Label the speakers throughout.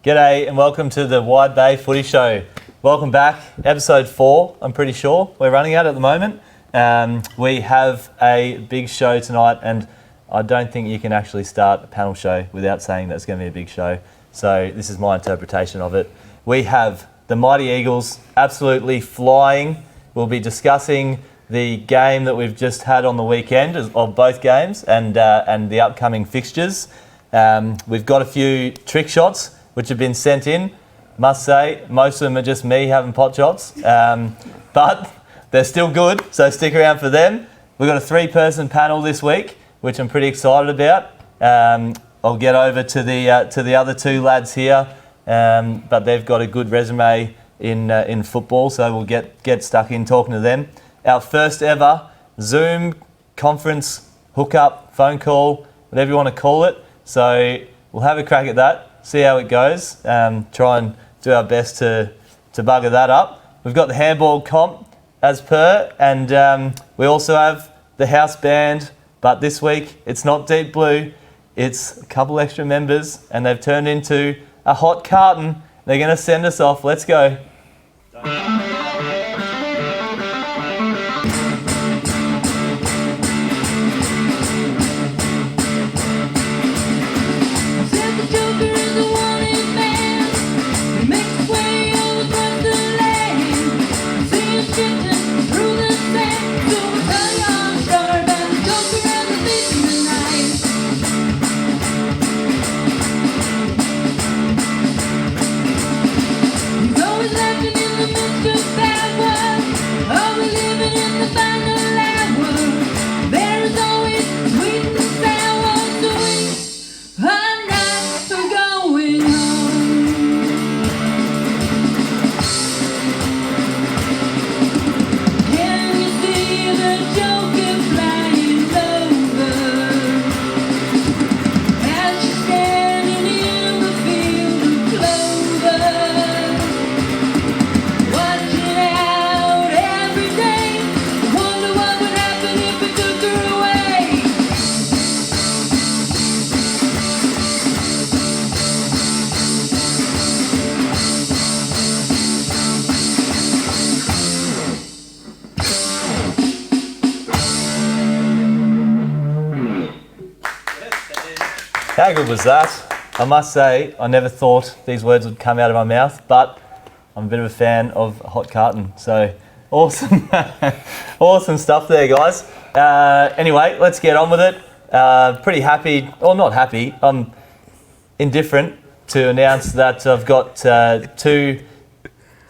Speaker 1: G'day and welcome to the Widebay Footy Show. Welcome back, episode 4, I'm pretty sure we're running at the moment. We have a big show tonight and I don't think you can actually start a panel show without saying that it's going to be a big show. So this is my interpretation of it. We have the Mighty Eagles absolutely flying. We'll be discussing the game that we've just had on the weekend of both games and the upcoming fixtures. We've got a few trick shots which have been sent in. Must say, most of them are just me having pot shots, but they're still good, so stick around for them. We've got a 3-person panel this week, which I'm pretty excited about. I'll get over to the other 2 lads here, but they've got a good resume in football, so we'll get stuck in talking to them. Our first ever Zoom conference hookup, phone call, whatever you want to call it. So we'll have a crack at that, see how it goes. Try and do our best to bugger that up. We've got the handball comp as per, and we also have the house band. But this week it's not Deep Blue, it's a couple extra members, and they've turned into a hot carton. They're going to send us off. Let's go. How good was that? I must say, I never thought these words would come out of my mouth, but I'm a bit of a fan of hot carton. So awesome, awesome stuff there, guys. Anyway, let's get on with it. Pretty happy, or not happy, I'm indifferent to announce that I've got two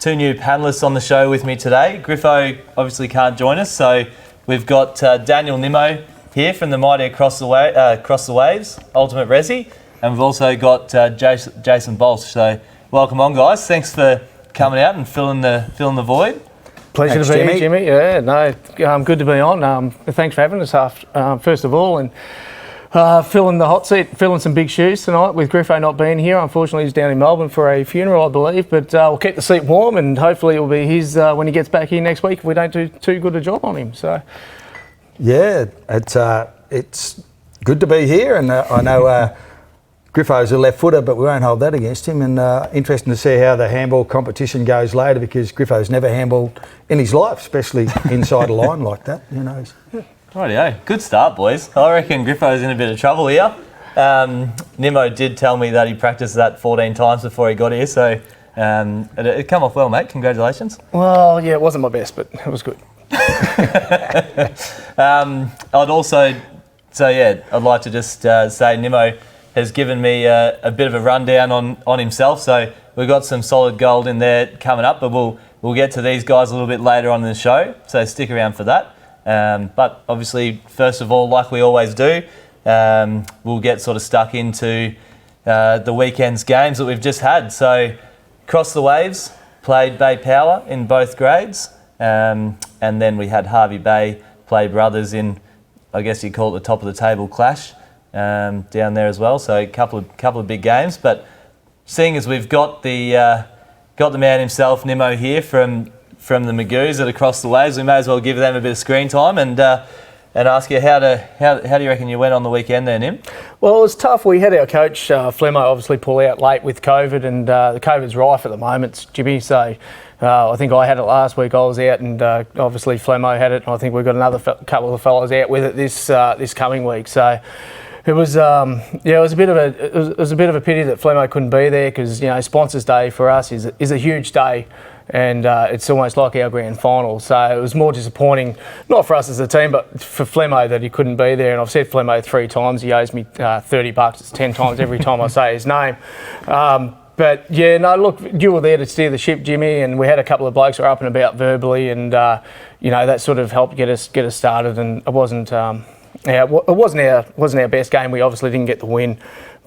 Speaker 1: new panellists on the show with me today. Griffo obviously can't join us, so we've got Daniel Nimmo here from the Mighty Across the Waves, Ultimate Resi, and we've also got Jason Baulch. So welcome on, guys. Thanks for coming out and filling the void.
Speaker 2: Pleasure to be here, Jimmy. Yeah, no, good to be on. Thanks for having us, first of all, and filling the hot seat, filling some big shoes tonight with Griffo not being here. Unfortunately, he's down in Melbourne for a funeral, I believe, but we'll keep the seat warm, and hopefully it will be his when he gets back here next week if we don't do too good a job on him. So.
Speaker 3: Yeah, it's good to be here, and I know Griffo's a left footer, but we won't hold that against him, and interesting to see how the handball competition goes later, because Griffo's never handballed in his life, especially inside a line like that, you know.
Speaker 1: Rightio, good start, boys. I reckon Griffo's in a bit of trouble here. Nimmo did tell me that he practiced that 14 times before he got here, so it come off well, mate. Congratulations.
Speaker 2: Well, yeah, it wasn't my best, but it was good.
Speaker 1: I'd like to just say Nimmo has given me a bit of a rundown on himself, so we've got some solid gold in there coming up, but we'll get to these guys a little bit later on in the show, so stick around for that. But obviously, first of all, like we always do, we'll get sort of stuck into the weekend's games that we've just had. So Across the Waves played Bay Power in both grades. And then we had Hervey Bay play Brothers in, I guess you'd call it the top of the table clash down there as well. So a couple of big games. But seeing as we've got the man himself, Nimmo, here from the Magoos at Across the Waves, we may as well give them a bit of screen time and and ask you how do you reckon you went on the weekend there, Nim?
Speaker 2: Well, it was tough. We had our coach, Flemmo, obviously pull out late with COVID, and the COVID's rife at the moment, Jimmy. So I think I had it last week. I was out, and obviously Flemmo had it. And I think we've got another couple of fellows out with it this coming week. So it was it was a bit of a pity that Flemmo couldn't be there, because Sponsors Day for us is a huge day. And it's almost like our grand final. So it was more disappointing, not for us as a team, but for Flemmo that he couldn't be there. And I've said Flemmo 3 times. He owes me $30. It's 10 times every time I say his name. But yeah, no, look, you were there to steer the ship, Jimmy, and we had a couple of blokes who were up and about verbally, and that sort of helped get us started. And it wasn't our best game. We obviously didn't get the win.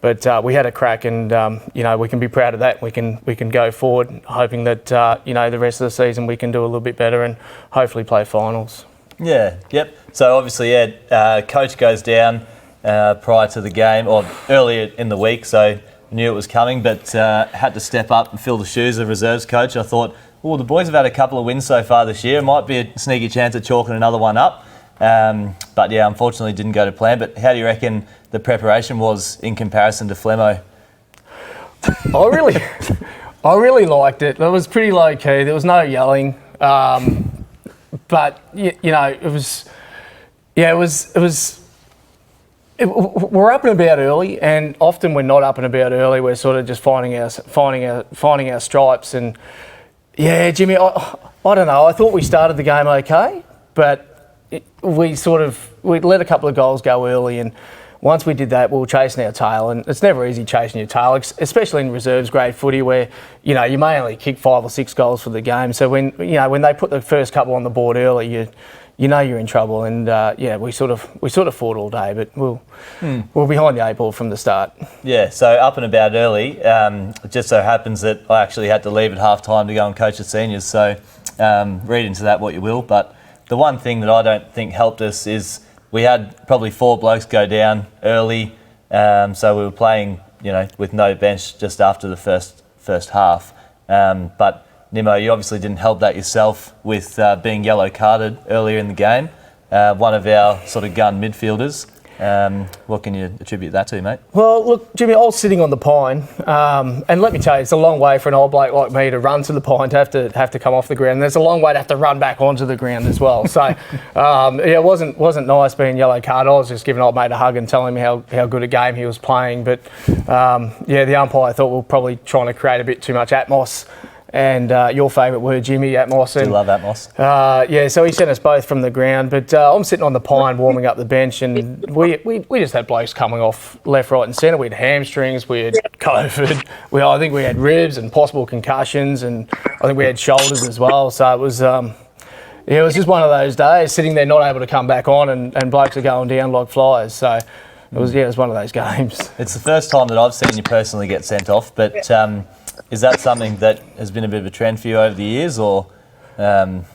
Speaker 2: But we had a crack, and we can be proud of that. We can go forward, hoping that the rest of the season we can do a little bit better and hopefully play finals.
Speaker 1: Yeah, yep. So obviously, coach goes down prior to the game, or earlier in the week, so knew it was coming, but had to step up and fill the shoes of reserves coach. I thought, well, the boys have had a couple of wins so far this year. It might be a sneaky chance of chalking another one up. But yeah, unfortunately didn't go to plan. But how do you reckon the preparation was in comparison to Flemmo?
Speaker 2: I really liked it. It was pretty low key. There was no yelling, but it was. We're up and about early, and often we're not up and about early. We're sort of just finding our stripes. And yeah, Jimmy, I don't know. I thought we started the game okay, but we let a couple of goals go early, and once we did that, we were chasing our tail, and it's never easy chasing your tail, especially in reserves grade footy where you may only kick 5 or 6 goals for the game. So when they put the first couple on the board early, you're in trouble, and we sort of fought all day, but we're behind the 8 ball from the start. Yeah,
Speaker 1: so up and about early. It just so happens that I actually had to leave at half time to go and coach the seniors. So read into that what you will, but the one thing that I don't think helped us is we had probably 4 blokes go down early, so we were playing, with no bench just after the first half. But Nimmo, you obviously didn't help that yourself with being yellow carded earlier in the game. One of our sort of gun midfielders. What can you attribute that to, mate?
Speaker 2: Well, look, Jimmy, I was sitting on the pine, and let me tell you, it's a long way for an old bloke like me to run to the pine, to have to come off the ground. And there's a long way to have to run back onto the ground as well. So, it wasn't nice being yellow carded. I was just giving old mate a hug and telling him how good a game he was playing. But the umpire, I thought, were probably trying to create a bit too much atmos. And your favourite word, Jimmy, atmos.
Speaker 1: Do love atmos.
Speaker 2: So he sent us both from the ground. But I'm sitting on the pine warming up the bench, and we just had blokes coming off left, right and centre. We had hamstrings, we had COVID, I think we had ribs and possible concussions, and I think we had shoulders as well. So it was it was just one of those days, sitting there not able to come back on, and blokes are going down like flies. So it was one of those games.
Speaker 1: It's the first time that I've seen you personally get sent off, but is that something that has been a bit of a trend for you over the years, or?
Speaker 2: No.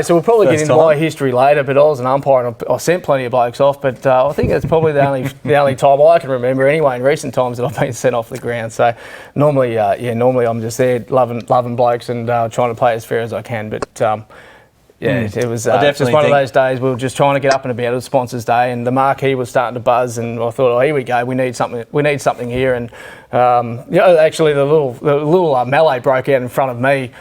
Speaker 2: So we'll probably get into my history later. But I was an umpire, and I sent plenty of blokes off. But I think it's probably the only time I can remember anyway in recent times that I've been sent off the ground. So normally I'm just there loving blokes and trying to play as fair as I can. But it was just one of those days we were just trying to get up and about. It was Sponsors Day, and the marquee was starting to buzz, and I thought, here we go, we need something here. And actually the little melee broke out in front of me,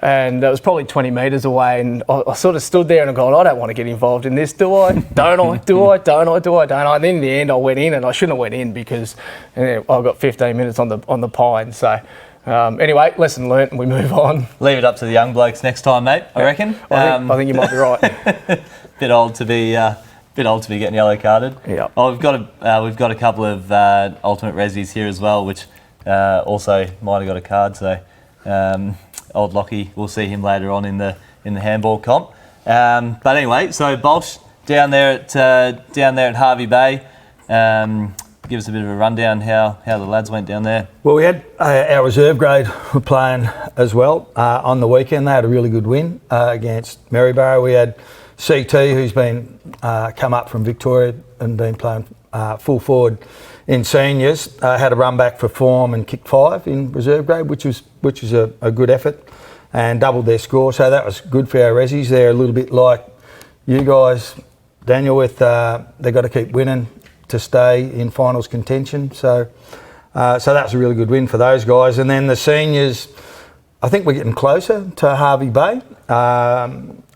Speaker 2: and it was probably 20 metres away, and I sort of stood there and I go, I don't want to get involved in this, do I? Don't I? Do I? Don't I? Do I? Don't I? And then in the end I went in, and I shouldn't have went in because I got 15 minutes on the pine. So anyway, lesson learnt, and we move on.
Speaker 1: Leave it up to the young blokes next time, mate. I reckon.
Speaker 2: I think you might be right.
Speaker 1: Bit old to be getting yellow carded.
Speaker 2: Yeah.
Speaker 1: Oh, we've got a couple of ultimate resis here as well, which also might have got a card. So old Lockie, we'll see him later on in the handball comp. But anyway, so Baulch down there at Harvey Bay. Give us a bit of a rundown how the lads went down there.
Speaker 3: Well, we had our reserve grade were playing as well on the weekend. They had a really good win against Maryborough. We had CT, who's been come up from Victoria and been playing full forward in seniors, had a run back for form and kicked 5 in reserve grade, which was a good effort, and doubled their score. So that was good for our resis. They're a little bit like you guys Daniel, with they've got to keep winning to stay in finals contention. So that was a really good win for those guys. And then the seniors, I think we're getting closer to Hervey Bay. I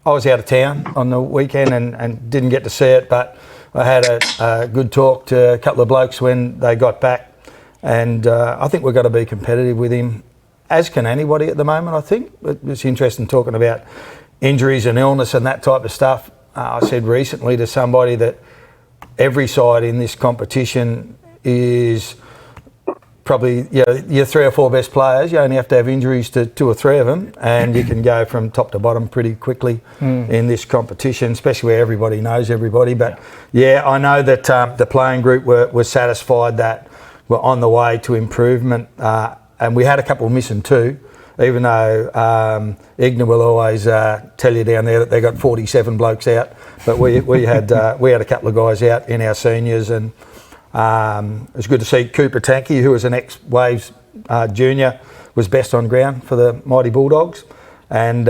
Speaker 3: was out of town on the weekend and didn't get to see it, but I had a good talk to a couple of blokes when they got back, and I think we've got to be competitive with him, as can anybody at the moment, I think. It's interesting talking about injuries and illness and that type of stuff. I said recently to somebody that every side in this competition is probably your 3 or 4 best players. You only have to have injuries to 2 or 3 of them, and you can go from top to bottom pretty quickly in this competition, especially where everybody knows everybody. But I know that the playing group were satisfied that we're on the way to improvement, and we had a couple missing too, even though Igna will always tell you down there that they got 47 blokes out, but we had a couple of guys out in our seniors, and it was good to see Cooper Tankey, who was an ex-Waves junior, was best on ground for the Mighty Bulldogs, and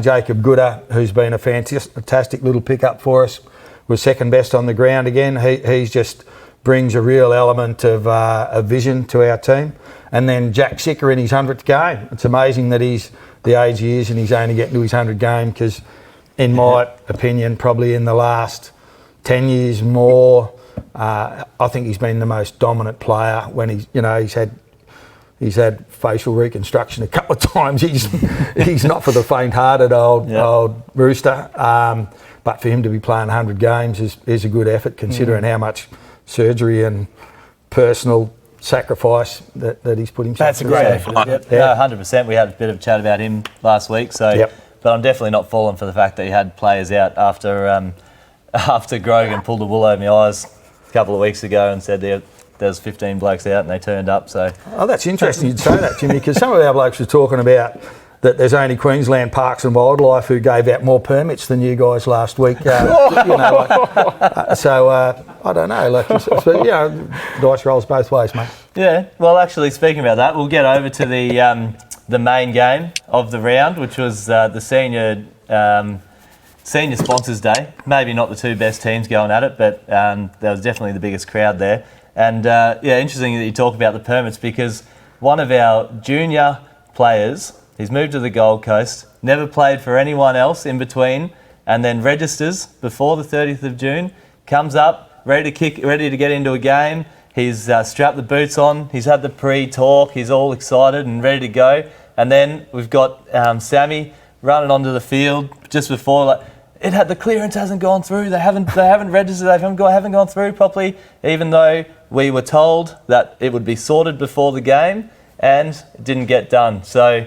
Speaker 3: Jacob Gooder, who's been a fantastic little pickup for us, was second best on the ground again. He's just brings a real element of vision to our team. And then Jack Sicker in his 100th game. It's amazing that he's the age he is and he's only getting to his 100th game, because in my opinion, probably in the last 10 years more, I think he's been the most dominant player when he's had facial reconstruction a couple of times. He's not for the faint-hearted old rooster. But for him to be playing 100 games is a good effort, considering how much surgery and personal sacrifice that he's put himself through.
Speaker 1: That's a great effort. No, 100%. We had a bit of chat about him last week. So, but I'm definitely not falling for the fact that he had players out after Grogan pulled the wool over my eyes a couple of weeks ago and said there's 15 blokes out and they turned up. So
Speaker 3: that's interesting you'd say that, Jimmy, because some of our blokes were talking about that there's only Queensland Parks and Wildlife who gave out more permits than you guys last week. So I don't know. Dice rolls both ways, mate.
Speaker 1: Yeah. Well, actually, speaking about that, we'll get over to the main game of the round, which was the senior sponsors day. Maybe not the 2 best teams going at it, but there was definitely the biggest crowd there. And interesting that you talk about the permits, because one of our junior players, he's moved to the Gold Coast, never played for anyone else in between, and then registers before the 30th of June, comes up, ready to get into a game. He's strapped the boots on, he's had the pre-talk, he's all excited and ready to go. And then we've got Sammy running onto the field just before, the clearance hasn't gone through, they haven't registered, they haven't gone through properly, even though we were told that it would be sorted before the game, and it didn't get done. So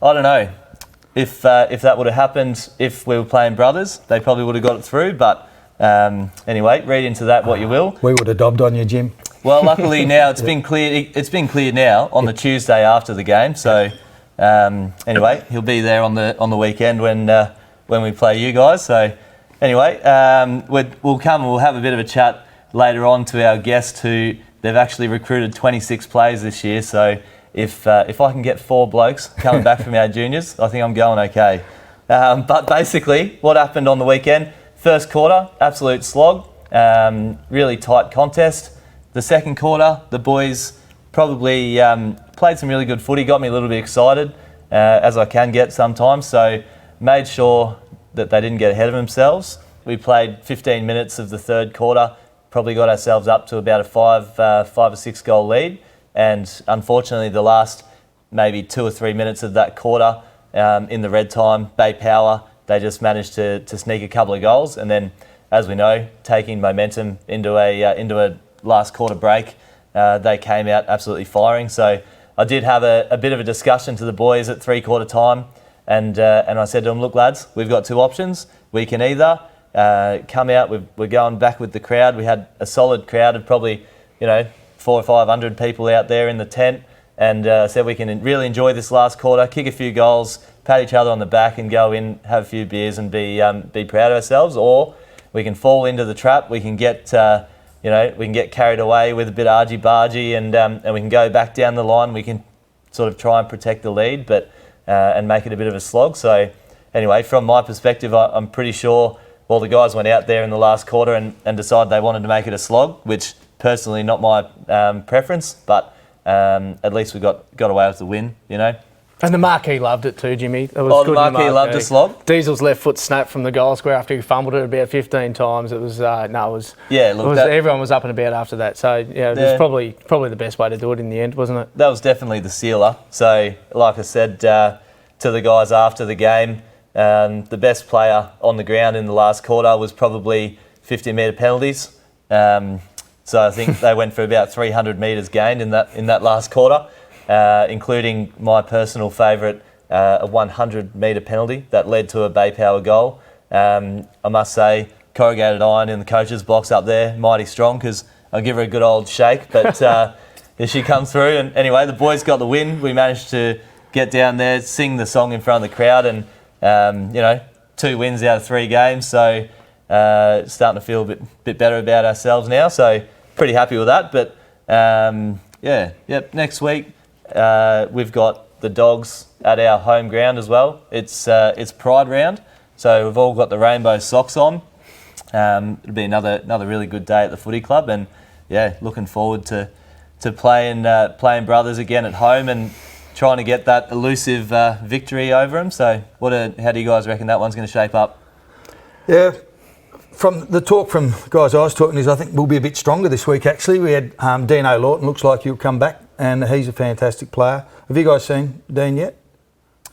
Speaker 1: I don't know if that would have happened if we were playing brothers. They probably would have got it through. But anyway, read into that what you will.
Speaker 3: We would have dobbed on you, Jim.
Speaker 1: Well, luckily now it's been cleared. It's been cleared now on the Tuesday after the game. So anyway, he'll be there on the weekend when we play you guys. So anyway, we'll come and we'll have a bit of a chat later on to our guest, who they've actually recruited 26 players this year. So if I can get 4 blokes coming back from our juniors, I think I'm going okay. But basically, what happened on the weekend? First quarter, absolute slog, really tight contest. The second quarter, the boys probably played some really good footy, got me a little bit excited, as I can get sometimes. So made sure that they didn't get ahead of themselves. We played 15 minutes of the third quarter, probably got ourselves up to about a 5 or 6 goal lead. And unfortunately, the last maybe 2 or 3 minutes of that quarter in the red time, Bay Power, they just managed to sneak a couple of goals. And then, as we know, taking momentum into a last quarter break, they came out absolutely firing. So I did have a bit of a discussion to the boys at 3/4 time, and I said to them, look, lads, we've got 2 options. We can either come out, we're going back with the crowd. We had a solid crowd of probably, 400 or 500 people out there in the tent, and said we can really enjoy this last quarter, kick a few goals, pat each other on the back and go in, have a few beers and be proud of ourselves. Or we can fall into the trap, we can get carried away with a bit argy-bargy and we can go back down the line, we can sort of try and protect the lead and make it a bit of a slog. So anyway, from my perspective, I'm pretty sure well, the guys went out there in the last quarter and decided they wanted to make it a slog, which personally not my preference, but at least we got away with the win, you know.
Speaker 2: And the marquee loved it too, Jimmy. It was
Speaker 1: Oh,
Speaker 2: good
Speaker 1: the marquee loved a slog?
Speaker 2: Diesel's left foot snapped from the goal square after he fumbled it about 15 times. It was, everyone was up and about after that. So, yeah, it was probably the best way to do it in the end, wasn't it?
Speaker 1: That was definitely the sealer. So, like I said to the guys after the game, the best player on the ground in the last quarter was probably 50-metre penalties. So I think they went for about 300 metres gained in that last quarter. Including my personal favourite, a 100-metre penalty that led to a Bay Power goal. I must say, corrugated iron in the coach's box up there, mighty strong, because I'll give her a good old shake. But she comes through, and anyway, the boys got the win. We managed to get down there, sing the song in front of the crowd, and 2 wins out of 3 games. So starting to feel a bit better about ourselves now. So pretty happy with that. But next week. We've got the Dogs at our home ground as well. It's Pride round, so we've all got the rainbow socks on. It'll be another really good day at the footy club, and looking forward to playing brothers again at home and trying to get that elusive victory over them. So, how do you guys reckon that one's going to shape up?
Speaker 3: Yeah. From the talk from guys I was talking to, I think we'll be a bit stronger this week, actually. We had Dino Lawton, looks like he'll come back, and he's a fantastic player. Have you guys seen Dean yet?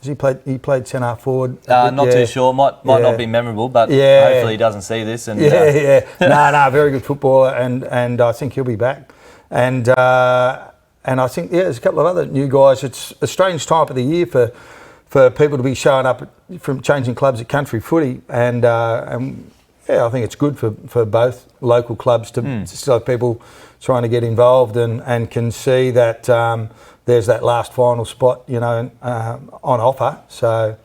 Speaker 3: Has he played centre forward?
Speaker 1: Not too sure. Might not be memorable, but hopefully he doesn't see this. And,
Speaker 3: No, very good footballer, and I think he'll be back. And I think, there's a couple of other new guys. It's a strange time of the year for people to be showing up from changing clubs at country footy, and I think it's good for both local clubs to still have people trying to get involved and can see that there's that last final spot, on offer. So,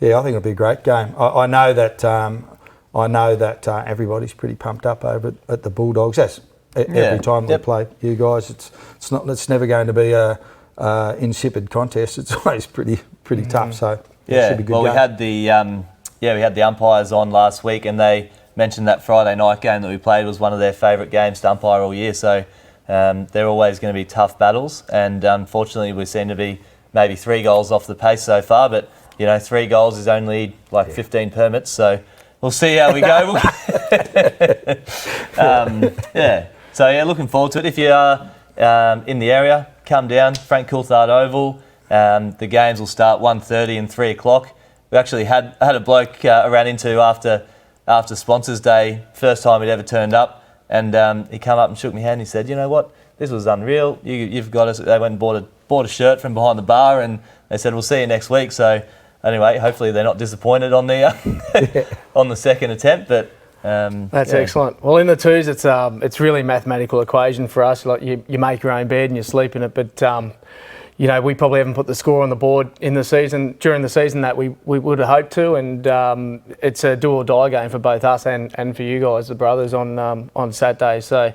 Speaker 3: I think it'll be a great game. I know that everybody's pretty pumped up over at the Bulldogs. Every time we play you guys, it's never going to be a insipid contest. It's always pretty tough. So it should be good.
Speaker 1: Well, we had the umpires on last week, and they mentioned that Friday night game that we played was one of their favourite games to umpire all year. So they're always going to be tough battles, and unfortunately we seem to be maybe 3 goals off the pace so far. But 3 goals is only 15 permits, so we'll see how we go. So looking forward to it. If you are in the area, come down, Frank Coulthard Oval. The games will start 1:30 and 3 o'clock. We actually had a bloke I ran into after Sponsors Day, first time he'd ever turned up, and he came up and shook my hand and he said, "You know what, this was unreal. You've got us." They went and bought a shirt from behind the bar, and they said, "We'll see you next week." So anyway, hopefully they're not disappointed on the on the second attempt, but
Speaker 2: that's excellent. Well, in the twos, it's really a mathematical equation for us. Like you make your own bed and you sleep in it, but we probably haven't put the score on the board during the season that we would have hoped to, and it's a do or die game for both us and for you guys, the brothers, on Saturday. So,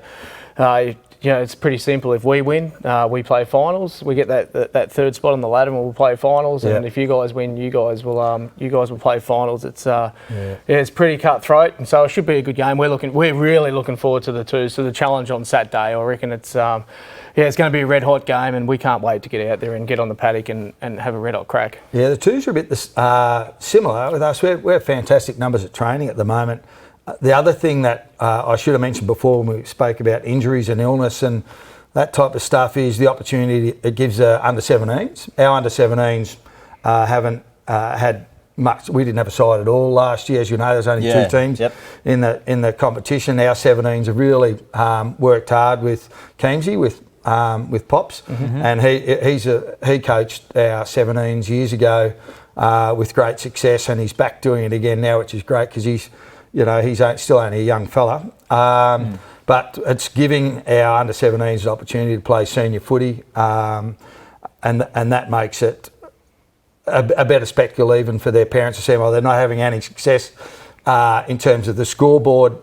Speaker 2: it's pretty simple. If we win, we play finals. We get that third spot on the ladder, and we'll play finals. And if you guys win, you guys will play finals. It's pretty cutthroat, and so it should be a good game. We're really looking forward to the twos, to the challenge on Saturday. I reckon it's going to be a red hot game, and we can't wait to get out there and get on the paddock and have a red hot crack. Yeah,
Speaker 3: the twos are a bit similar with us. We're fantastic numbers at training at the moment. The other thing that I should have mentioned before when we spoke about injuries and illness and that type of stuff is the opportunity it gives under-17s. Our under-17s haven't had much. We didn't have a side at all last year. As you know, there's only 2 teams in the competition. Our 17s have really worked hard with Keamsey, with Pops, and he coached our 17s years ago with great success, and he's back doing it again now, which is great because he's still only a young fella. But it's giving our under-17s an opportunity to play senior footy, and that makes it a better spectacle even for their parents to see, well, they're not having any success in terms of the scoreboard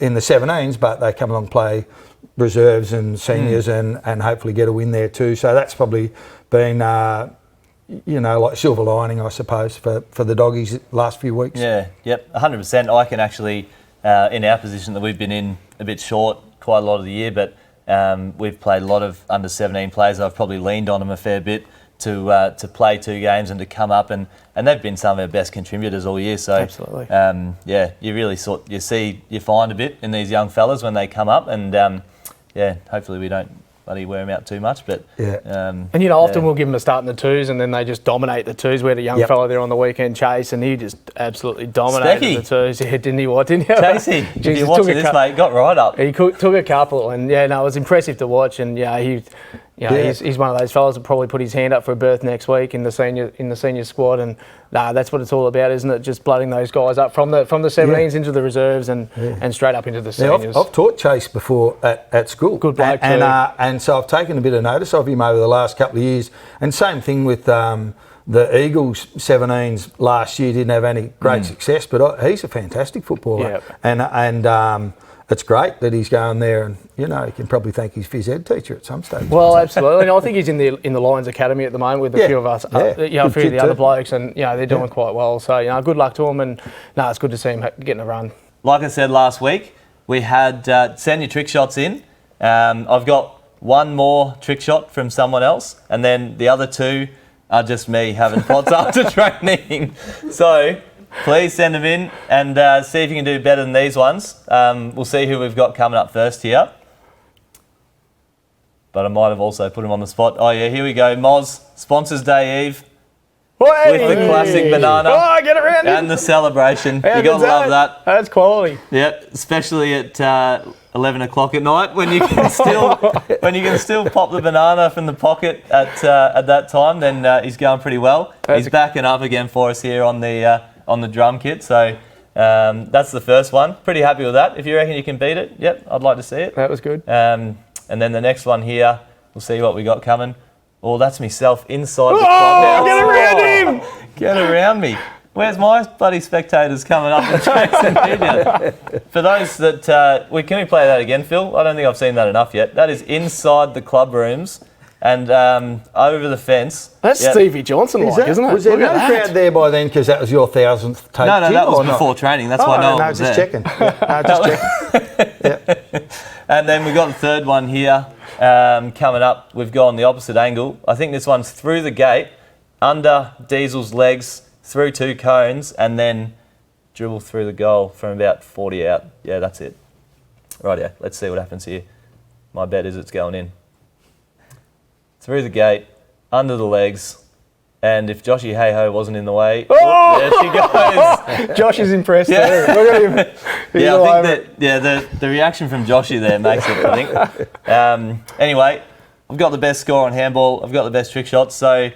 Speaker 3: in the 17s, but they come along and play reserves and seniors and hopefully get a win there too. So that's probably been like silver lining, I suppose, for the doggies the last few weeks.
Speaker 1: Yeah, yep, 100%. I can actually, in our position that we've been in a bit short quite a lot of the year, but we've played a lot of under-17 players. I've probably leaned on them a fair bit to play 2 games and to come up, and they've been some of our best contributors all year. So
Speaker 2: Absolutely.
Speaker 1: You really you find a bit in these young fellas when they come up, and hopefully we don't bloody wear them out too much. But
Speaker 2: and often we'll give them a start in the 2s, and then they just dominate the 2s. We had a young fella there on the weekend, Chase, and he just absolutely dominated the 2s. Yeah, didn't he? Didn't he?
Speaker 1: Chasey, if you're watching this, mate, got right up.
Speaker 2: He took a couple, and it was impressive to watch. And he's one of those fellas that probably put his hand up for a berth next week in the senior squad. And that's what it's all about, isn't it? Just blooding those guys up from the 17s into the reserves and straight up into the seniors.
Speaker 3: I've taught Chase before at school.
Speaker 2: Good bloke too.
Speaker 3: And so I've taken a bit of notice of him over the last couple of years. And same thing with the Eagles 17s last year. Didn't have any great success, but he's a fantastic footballer.
Speaker 2: Yep.
Speaker 3: And it's great that he's going there, and he can probably thank his phys ed teacher at some stage.
Speaker 2: Well, absolutely. And I think he's in the Lions Academy at the moment with a few of us, a few of the other blokes, and they're doing quite well. So good luck to them, and it's good to see him getting a run.
Speaker 1: Like I said last week, we had send your trick shots in. I've got one more trick shot from someone else, and then the other 2 are just me having pods after training. So please send them in and see if you can do better than these ones. We'll see who we've got coming up first here. But I might have also put him on the spot. Oh yeah, here we go. Moz, Sponsors Day Eve. With the classic banana
Speaker 2: get around
Speaker 1: and the celebration. You got to love that.
Speaker 2: That's quality.
Speaker 1: Yep, especially at 11 o'clock at night when you can still pop the banana from the pocket at that time. Then he's going pretty well. He's backing up again for us here on the drum kit. So that's the first one. Pretty happy with that. If you reckon you can beat it, yep, I'd like to see it.
Speaker 2: That was good.
Speaker 1: And then the next one here, we'll see what we got coming. Oh, that's myself inside the clubhouse.
Speaker 2: Get around him!
Speaker 1: Get around me. Where's my bloody spectators coming up and chasing me down? For those that... can we play that again, Phil? I don't think I've seen that enough yet. That is inside the club rooms and over the fence.
Speaker 2: That's Stevie Johnson-like, isn't it?
Speaker 3: Was there no crowd there by then because that was your 1000th take?
Speaker 1: No, that was before training. That's why no one was there.
Speaker 3: Checking. Just checking.
Speaker 1: And then we've got the third one here coming up. We've gone the opposite angle. I think this one's through the gate, under Diesel's legs, through 2 cones, and then dribble through the goal from about 40 out. Yeah, that's it. Rightio, let's see what happens here. My bet is it's going in. Through the gate, under the legs, and if Joshy Hey-Ho wasn't in the way, there she goes.
Speaker 2: Josh is impressed too. Look at him.
Speaker 1: I think the reaction from Joshy there makes it, I think. Anyway, I've got the best score on handball. I've got the best trick shots. So,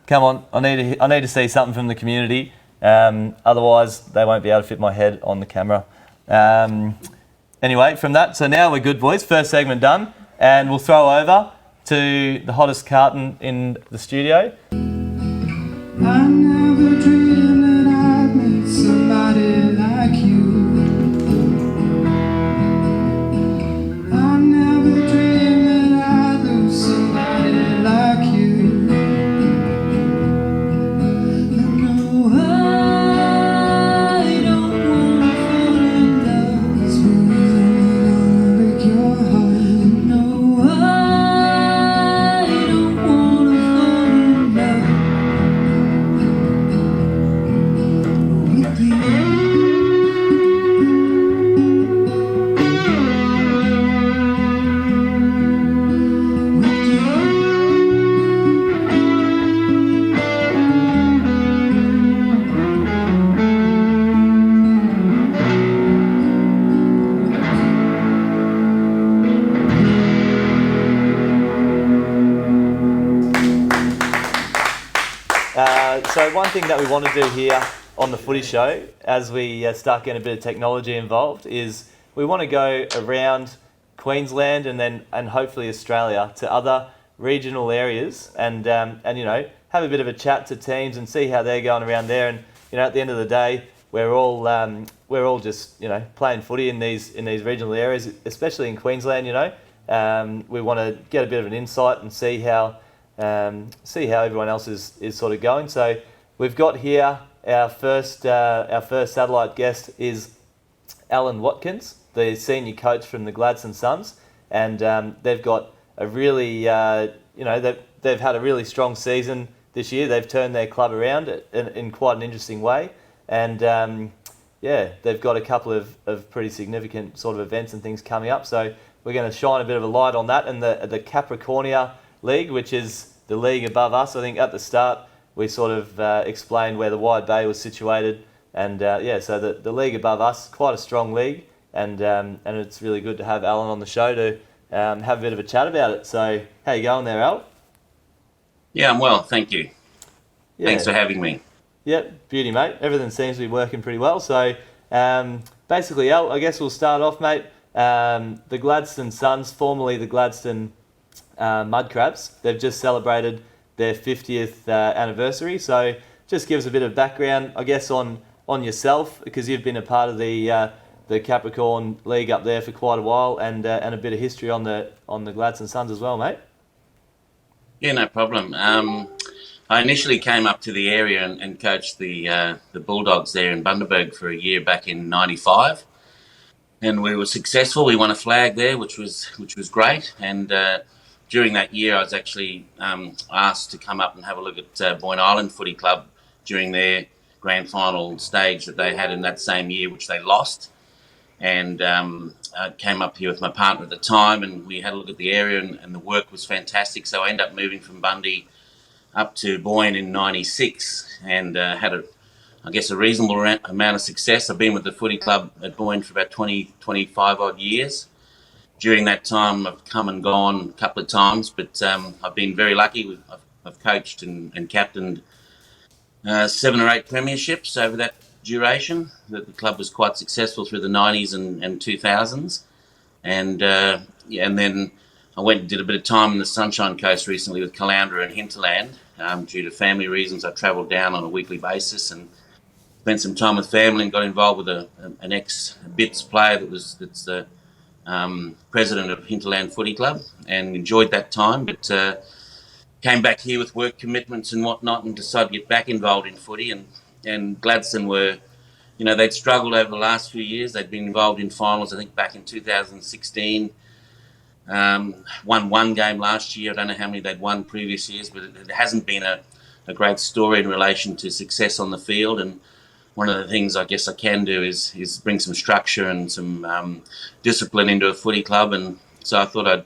Speaker 1: come on, I need to see something from the community. Otherwise, they won't be able to fit my head on the camera. Anyway, from that, so now we're good, boys. First segment done, and we'll throw over to the hottest carton in the studio.
Speaker 4: I never dreamed that I'd meet somebody like you. I never dreamed that I'd lose somebody like you. No, I don't wanna fall in love. This feeling gonna break your heart. No, I don't wanna fall in love.
Speaker 1: So one thing that we want to do here on the Footy Show, as we start getting a bit of technology involved, is we want to go around Queensland and hopefully Australia to other regional areas and have a bit of a chat to teams and see how they're going around there. And at the end of the day, we're all just playing footy in these regional areas, especially in Queensland. We want to get a bit of an insight and see how see how everyone else is sort of going. So we've got here our first satellite guest is Alan Watkins, the senior coach from the Gladstone Suns, and they've got a really they've had a really strong season this year. They've turned their club around in quite an interesting way, and they've got a couple of pretty significant sort of events and things coming up. So we're going to shine a bit of a light on that, and the Capricornia League, which is the league above us. I think at the start we sort of explained where the Widebay was situated, and so the league above us, quite a strong league, and it's really good to have Alan on the show to have a bit of a chat about it. So how you going there, Al?
Speaker 5: Yeah, I'm well, thank you.
Speaker 1: Yeah.
Speaker 5: Thanks for having me.
Speaker 1: Yeah, beauty, mate. Everything seems to be working pretty well. So basically, Al, I guess we'll start off, mate. The Gladstone Suns, formerly the Gladstone Mud Crabs, they've just celebrated their 50th anniversary. So just give us a bit of background, I guess, on yourself, because you've been a part of the Capricorn League up there for quite a while, and a bit of history on the Gladstone Suns as well, mate.
Speaker 5: Yeah, no problem. I initially came up to the area and coached the Bulldogs there in Bundaberg for a year back in '95, and we were successful. We won a flag there, which was great. And during that year, I was actually asked to come up and have a look at Baulch Island Footy Club during their grand final stage that they had in that same year, which they lost. And I came up here with my partner at the time, and we had a look at the area, and the work was fantastic. So I ended up moving from Bundy up to Boyne in '96, and had a reasonable amount of success. I've been with the footy club at Boyne for about 25 odd years. During that time, I've come and gone a couple of times, but I've been very lucky. I've coached and captained 7 or 8 premierships over that duration. The club was quite successful through the '90s and 2000s, and then I went and did a bit of time in the Sunshine Coast recently with Caloundra and Hinterland. Due to family reasons, I travelled down on a weekly basis and spent some time with family, and got involved with an ex-Bits player that's the president of Hinterland Footy Club, and enjoyed that time, but came back here with work commitments and whatnot, and decided to get back involved in footy. And Gladstone were, they'd struggled over the last few years. They'd been involved in finals, I think, back in 2016. Won one game last year. I don't know how many they'd won previous years, but it hasn't been a great story in relation to success on the field. And one of the things I guess I can do is bring some structure and some discipline into a footy club. And so I thought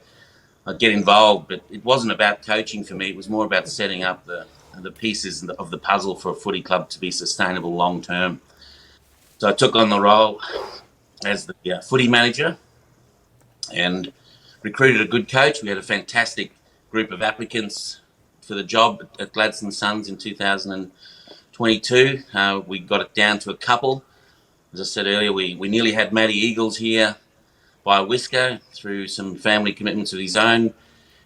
Speaker 5: I'd get involved, but it wasn't about coaching for me. It was more about setting up the pieces of the puzzle for a footy club to be sustainable long term. So I took on the role as the footy manager and recruited a good coach. We had a fantastic group of applicants for the job at Gladstone Suns in 2022. We got it down to a couple. As I said earlier, we nearly had Matty Eagles here by a whisker through some family commitments of his own.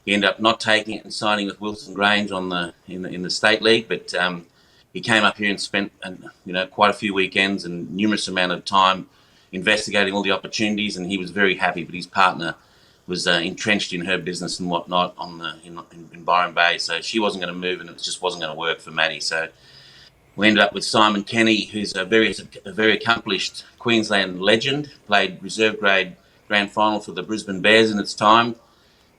Speaker 5: He ended up not taking it and signing with Wilson Grange in the state league, but he came up here and spent quite a few weekends and numerous amount of time investigating all the opportunities, and he was very happy. But his partner was entrenched in her business and whatnot in Byron Bay, so she wasn't going to move, and it just wasn't going to work for Matty. So we ended up with Simon Kenny, who's a very accomplished Queensland legend. Played reserve grade grand final for the Brisbane Bears in its time.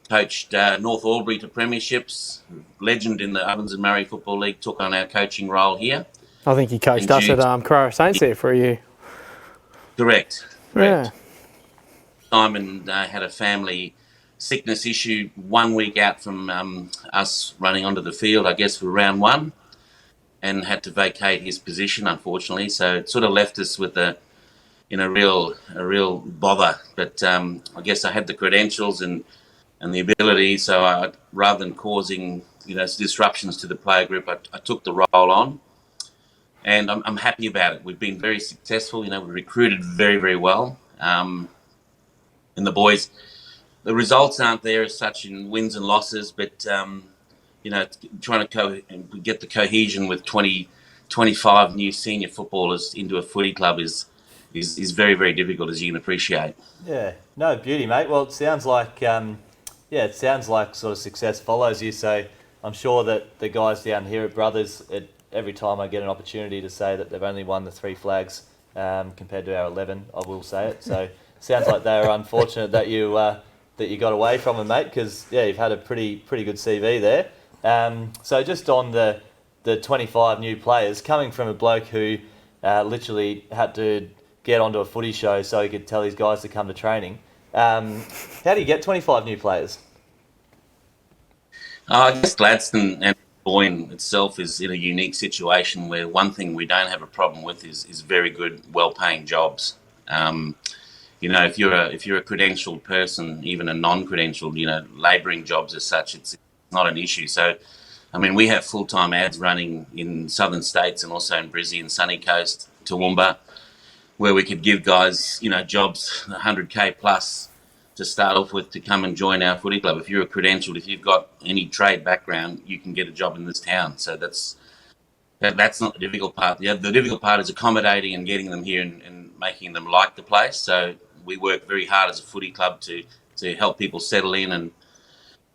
Speaker 5: Coached North Albury to premierships. Legend in the Ovens and Murray Football League. Took on our coaching role here.
Speaker 2: I think he coached us at Carrara Saints there for a year.
Speaker 5: Correct.
Speaker 2: Yeah.
Speaker 5: Simon had a family sickness issue 1 week out from us running onto the field, I guess, for round 1, and had to vacate his position, unfortunately. So it sort of left us with a real bother. But I guess I had the credentials and the ability, so rather than causing disruptions to the player group, I took the role on, and I'm happy about it. We've been very successful. We recruited very, very well. And the boys, the results aren't there as such in wins and losses, but trying to get the cohesion with 25 new senior footballers into a footy club is very, very difficult, as you can appreciate.
Speaker 1: Yeah, no, beauty, mate. Well, it sounds like sort of success follows you. So I'm sure that the guys down here at Brothers, every time I get an opportunity to say that they've only won the 3 flags compared to our 11, I will say it. So sounds like they were unfortunate that you got away from them, mate, because you've had a pretty good CV there. So just on the 25 new players, coming from a bloke who literally had to get onto a footy show so he could tell his guys to come to training. How do you get 25 new players?
Speaker 5: I guess Gladstone and Boyne itself is in a unique situation where one thing we don't have a problem with is very good, well-paying jobs. If you're a credentialed person, even a non-credentialed, labouring jobs as such, it's not an issue. So, I mean, we have full-time ads running in southern states and also in Brizzy and Sunny Coast, Toowoomba, where we could give guys, jobs 100K plus to start off with to come and join our footy club. If you're a credentialed, if you've got any trade background, you can get a job in this town. So that's not the difficult part. The difficult part is accommodating and getting them here and making them like the place. So we work very hard as a footy club to help people settle in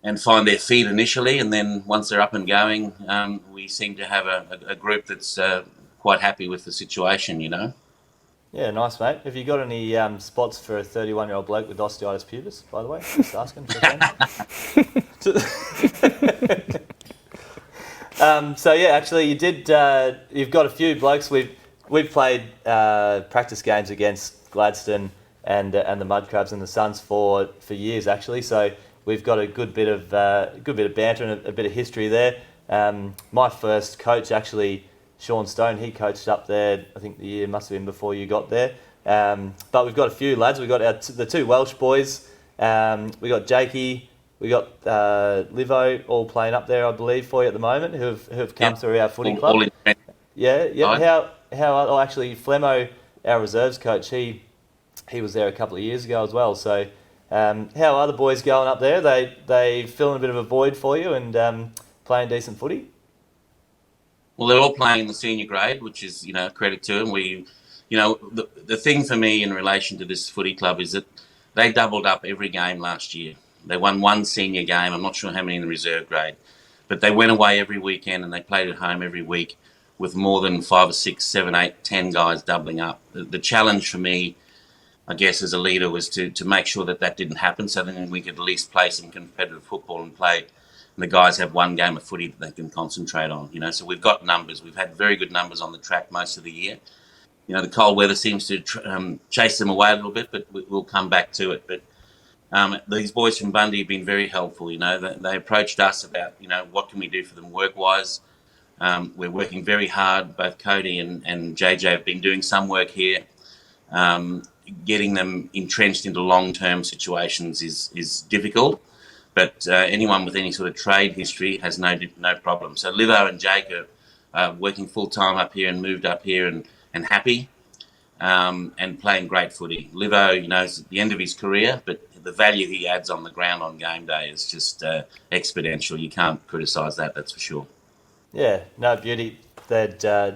Speaker 5: and find their feet initially. And then once they're up and going, we seem to have a group that's quite happy with the situation,
Speaker 1: Yeah, nice, mate. Have you got any spots for a 31-year-old bloke with osteitis pubis, by the way? Just asking for actually, you've got a few blokes. We've played practice games against Gladstone and the Mud Crabs and the Suns for years, actually. So we've got a good bit of banter and a bit of history there. My first coach, actually, Sean Stone, he coached up there, I think the year must have been before you got there. But we've got a few lads. We've got the 2 Welsh boys. We've got Jakey. We've got Livo all playing up there, I believe, for you at the moment, who've come through our footy club. Yeah. How actually, Flemo, our reserves coach, he was there a couple of years ago as well. So how are the boys going up there? They filling a bit of a void for you and playing decent footy?
Speaker 5: Well, they're all playing in the senior grade, which is, credit to them. The thing for me in relation to this footy club is that they doubled up every game last year. They won 1 senior game. I'm not sure how many in the reserve grade, but they went away every weekend and they played at home every week with more than 5 or 6, 7, 8, 10 guys doubling up. The challenge for me, I guess, as a leader was to make sure that didn't happen, so then we could at least play some competitive football and play. And the guys have 1 game of footy that they can concentrate on, So we've got numbers. We've had very good numbers on the track most of the year. The cold weather seems to chase them away a little bit, but we'll come back to it. But these boys from Bundy have been very helpful. They approached us about, what can we do for them work-wise. We're working very hard. Both Cody and JJ have been doing some work here. Getting them entrenched into long-term situations is difficult. But anyone with any sort of trade history has no problem. So Livo and Jake are working full-time up here and moved up here and happy and playing great footy. Livo, is at the end of his career, but the value he adds on the ground on game day is just exponential. You can't criticise that, that's for sure. Yeah,
Speaker 1: no, beauty. They're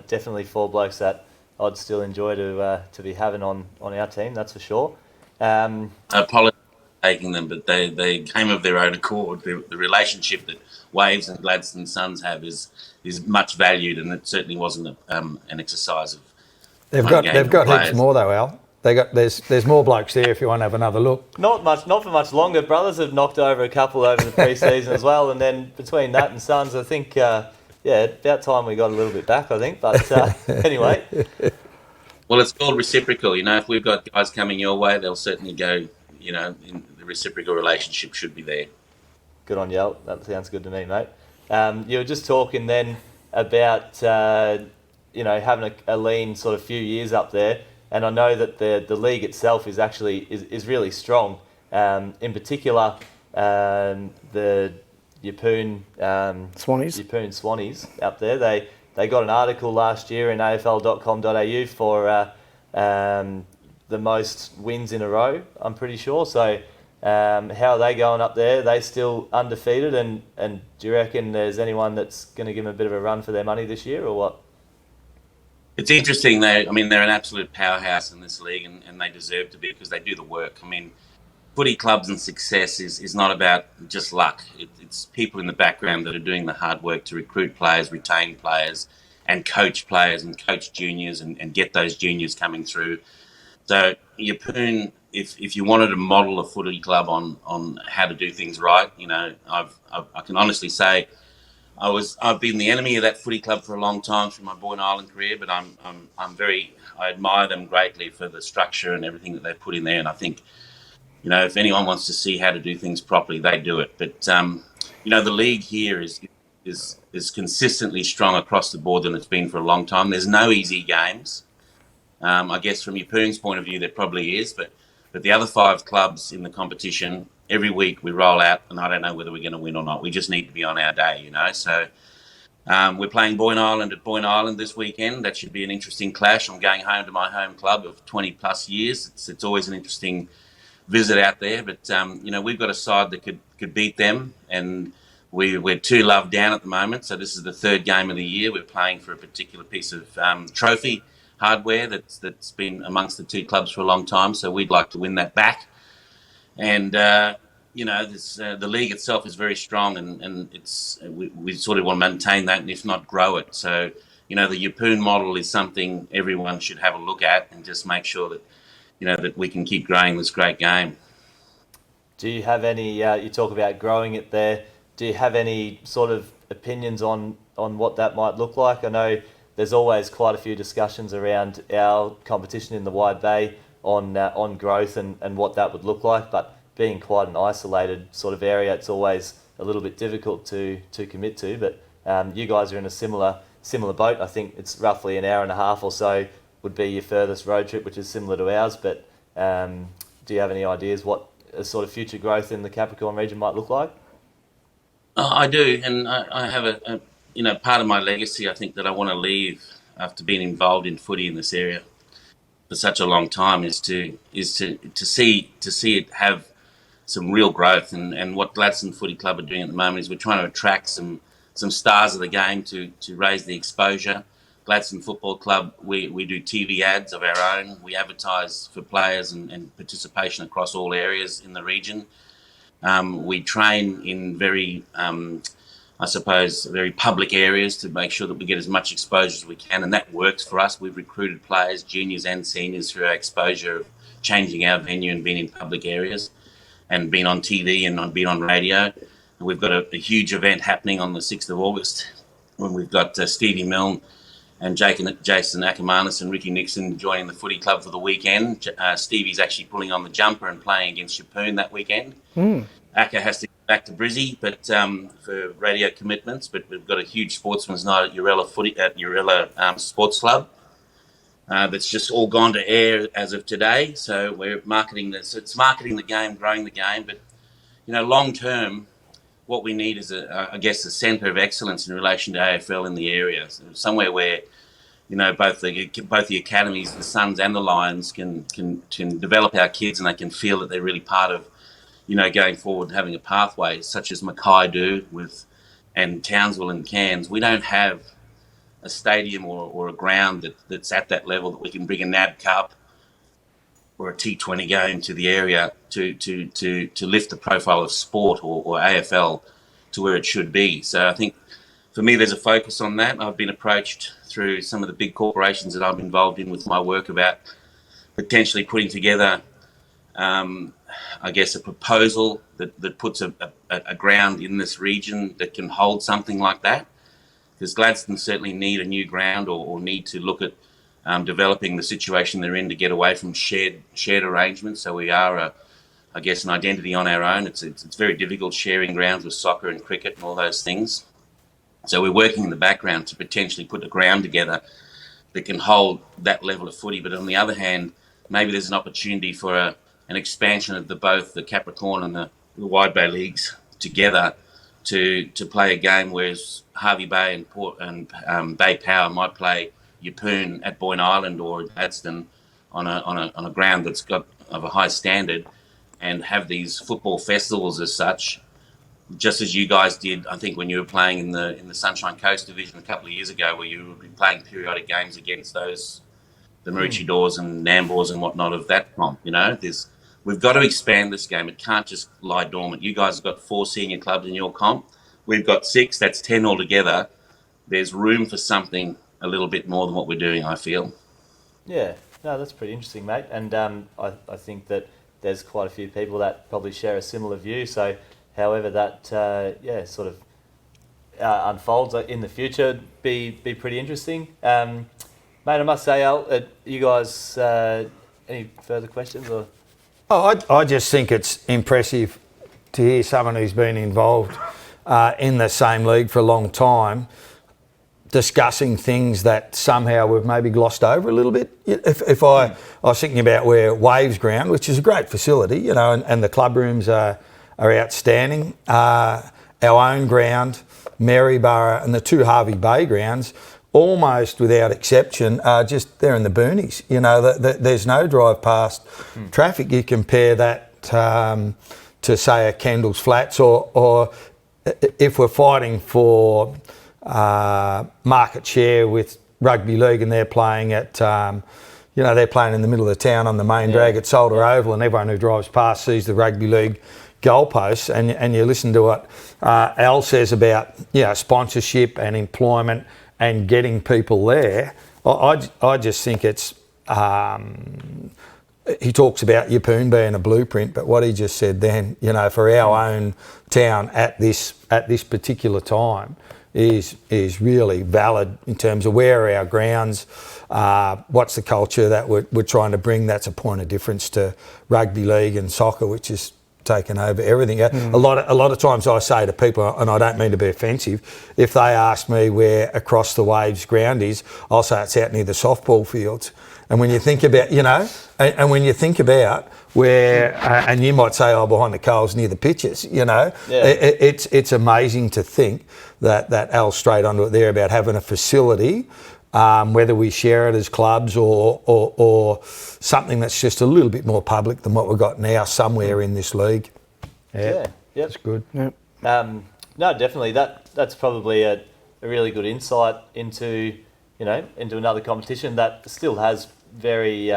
Speaker 1: definitely 4 blokes that I'd still enjoy to be having on our team, that's for sure.
Speaker 5: Apologies taking them, but they came of their own accord. The relationship that Waves and Gladstone Suns have is much valued, and it certainly wasn't an exercise of.
Speaker 3: They've got heaps more though, Al. There's more blokes there if you want to have another look.
Speaker 1: Not for much longer. Brothers have knocked over a couple over the pre-season as well, and then between that and Suns, I think about time we got a little bit back. I think, but anyway.
Speaker 5: Well, it's called reciprocal. If we've got guys coming your way, they'll certainly go. In the reciprocal relationship should be there.
Speaker 1: Good on you. That sounds good to me, mate. You were just talking then about having a lean sort of few years up there, and I know that the league itself is actually is really strong. In particular, the Yeppoon Swannies up there. They got an article last year in AFL.com.au for the most wins in a row, I'm pretty sure. So how are they going up there? Are they still undefeated? And do you reckon there's anyone that's going to give them a bit of a run for their money this year or what?
Speaker 5: It's interesting. They're an absolute powerhouse in this league and they deserve to be because they do the work. footy clubs and success is not about just luck. It's people in the background that are doing the hard work to recruit players, retain players, and coach juniors and get those juniors coming through. So Yeppoon, if you wanted to model a footy club on how to do things right, I can honestly say I've been the enemy of that footy club for a long time through my Boyne Island career, but I admire them greatly for the structure and everything that they put in there, and I think if anyone wants to see how to do things properly, they do it. But the league here is consistently strong across the board than it's been for a long time. There's no easy games. I guess from Yeppoon's point of view, there probably is, but the other 5 clubs in the competition, every week we roll out, and I don't know whether we're going to win or not. We just need to be on our day, So we're playing Boyne Island at Boyne Island this weekend. That should be an interesting clash. I'm going home to my home club of 20 plus years. It's always an interesting visit out there, but we've got a side that could beat them, and we're 2 love down at the moment. So this is the 3rd game of the year. We're playing for a particular piece of trophy hardware that's been amongst the 2 clubs for a long time. So we'd like to win that back, and the league itself is very strong, and we sort of want to maintain that, and if not, grow it. So the Yeppoon model is something everyone should have a look at, and just make sure that that we can keep growing this great game.
Speaker 1: Do you have any, you talk about growing it there, do you have any sort of opinions on what that might look like? I know there's always quite a few discussions around our competition in the Wide Bay on growth and what that would look like, but being quite an isolated sort of area, it's always a little bit difficult to commit to. But you guys are in a similar boat. I think it's roughly an hour and a half or so would be your furthest road trip, which is similar to ours. But do you have any ideas what a sort of future growth in the Capricorn region might look like?
Speaker 5: I do, and I have a part of my legacy, I think, that I want to leave after being involved in footy in this area for such a long time is to see it have some real growth. And what Gladstone Footy Club are doing at the moment is we're trying to attract some stars of the game to raise the exposure. Gladstone Football Club, we do TV ads of our own. We advertise for players and participation across all areas in the region. We train in very public areas to make sure that we get as much exposure as we can, and that works for us. We've recruited players, juniors and seniors, through our exposure of changing our venue and being in public areas and being on TV and being on radio. And we've got a huge event happening on the 6th of August when we've got Stevie Milne and Jason Ackermanis and Ricky Nixon joining the footy club for the weekend. Stevie's actually pulling on the jumper and playing against Yeppoon that weekend. Acker has to get back to Brizzy, but for radio commitments. But we've got a huge sportsman's night at Urella Sports Club. That's just all gone to air as of today. So we're marketing this. So it's marketing the game, growing the game. But long term, what we need is a centre of excellence in relation to AFL in the area. So somewhere where both the academies, the Suns and the Lions, can develop our kids, and they can feel that they're really part of going forward and having a pathway, such as Mackay do and Townsville and Cairns. We don't have a stadium or a ground that's at that level that we can bring a NAB Cup or a T20 game to the area to lift the profile of sport or AFL to where it should be. So I think for me, there's a focus on that. I've been approached through some of the big corporations that I'm involved in with my work about potentially putting together a proposal that puts a ground in this region that can hold something like that. Because Gladstone certainly need a new ground or need to look at developing the situation they're in to get away from shared arrangements. So we are, an identity on our own. It's very difficult sharing grounds with soccer and cricket and all those things. So we're working in the background to potentially put a ground together that can hold that level of footy. But on the other hand, maybe there's an opportunity for an expansion of both the Capricorn and the Widebay leagues together to play a game, whereas Hervey Bay and Port and Bay Power might play Yeppoon at Boyne Island or Gladstone on a ground that's got of a high standard, and have these football festivals as such, just as you guys did, I think, when you were playing in the Sunshine Coast division a couple of years ago, where you were playing periodic games against the Maroochydores and Nambours and whatnot of that comp. There's We've got to expand this game. It can't just lie dormant. You guys have got 4 senior clubs in your comp. We've got 6. That's 10 altogether. There's room for something a little bit more than what we're doing, I feel.
Speaker 1: Yeah, no, that's pretty interesting, mate. And I think that there's quite a few people that probably share a similar view. So, however that sort of unfolds in the future, be pretty interesting. Mate, I must say, Al, you guys, any further questions or?
Speaker 3: Oh, I just think it's impressive to hear someone who's been involved in the same league for a long time discussing things that somehow we've maybe glossed over a little bit. If I was thinking about where Waves Ground, which is a great facility, and the club rooms are outstanding. Our own ground, Maryborough, and the 2 Hervey Bay grounds, almost without exception, are just there in the boonies. There's no drive past traffic. You compare that to say a Kendall's Flats, or if we're fighting for market share with rugby league and they're playing at, they're playing in the middle of the town on the main drag at Solder Oval, and everyone who drives past sees the rugby league goalposts, and you listen to what Al says about sponsorship and employment and getting people there. I just think it's he talks about Yeppoon being a blueprint, but what he just said then, for our own town at this particular time is really valid in terms of where are our grounds, what's the culture that we're trying to bring. That's a point of difference to rugby league and soccer, which is taken over everything. A lot of times I say to people, and I don't mean to be offensive, if they ask me where across the Waves ground is, I'll say it's out near the softball fields. And when you think about, and when you think about where, and you might say, behind the coals near the pitches, it's amazing to think that Al's straight onto it there about having a facility, whether we share it as clubs or something that's just a little bit more public than what we've got now somewhere in this league.
Speaker 1: Yeah,
Speaker 3: that's good.
Speaker 2: Yep.
Speaker 1: No, definitely. That's probably a really good insight into another competition that still has very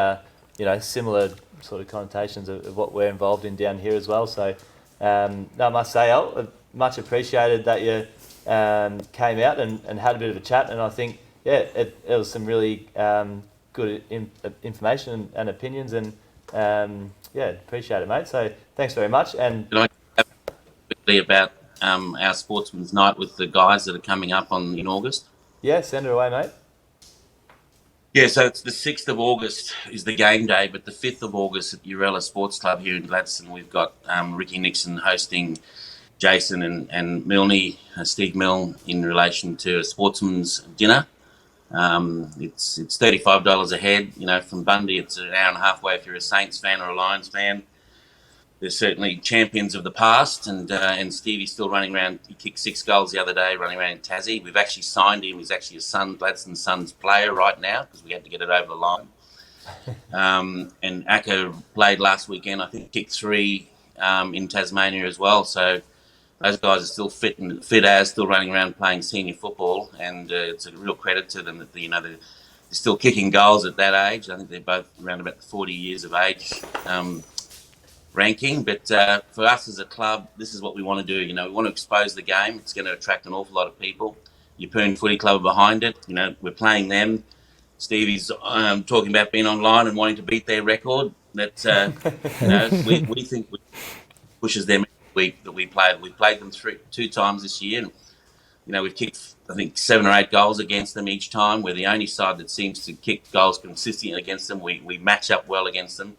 Speaker 1: similar sort of connotations of what we're involved in down here as well. So no, I must say, Al, much appreciated that you came out and had a bit of a chat, and I think it was some really good information and opinions, and appreciate it, mate. So thanks very much. And
Speaker 5: Can I add quickly about our Sportsman's Night with the guys that are coming up in August?
Speaker 1: Yeah, send it away, mate.
Speaker 5: Yeah, so it's the 6th of August is the game day, but the 5th of August at Urella Sports Club here in Gladstone, we've got Ricky Nixon hosting Jason and Milne, Steve Milne, in relation to a sportsman's dinner. It's $35 a head. From Bundy, it's an hour and a half away if you're a Saints fan or a Lions fan. There's certainly champions of the past, and Stevie's still running around. He kicked 6 goals the other day, running around in Tassie. We've actually signed him. He's actually a Gladstone Suns player right now because we had to get it over the line. And Akka played last weekend. I think kicked 3 in Tasmania as well. So those guys are still fit as still running around playing senior football, and it's a real credit to them that they're still kicking goals at that age. I think they're both around about the 40 years of age ranking. But for us as a club, this is what we want to do. We want to expose the game. It's going to attract an awful lot of people. Yeppoon Footy Club are behind it. We're playing them. Stevie's talking about being online and wanting to beat their record. That we think pushes them. Week that we played them 2 times this year, and we've kicked I think 7 or 8 goals against them each time. We're the only side that seems to kick goals consistently against them. We match up well against them,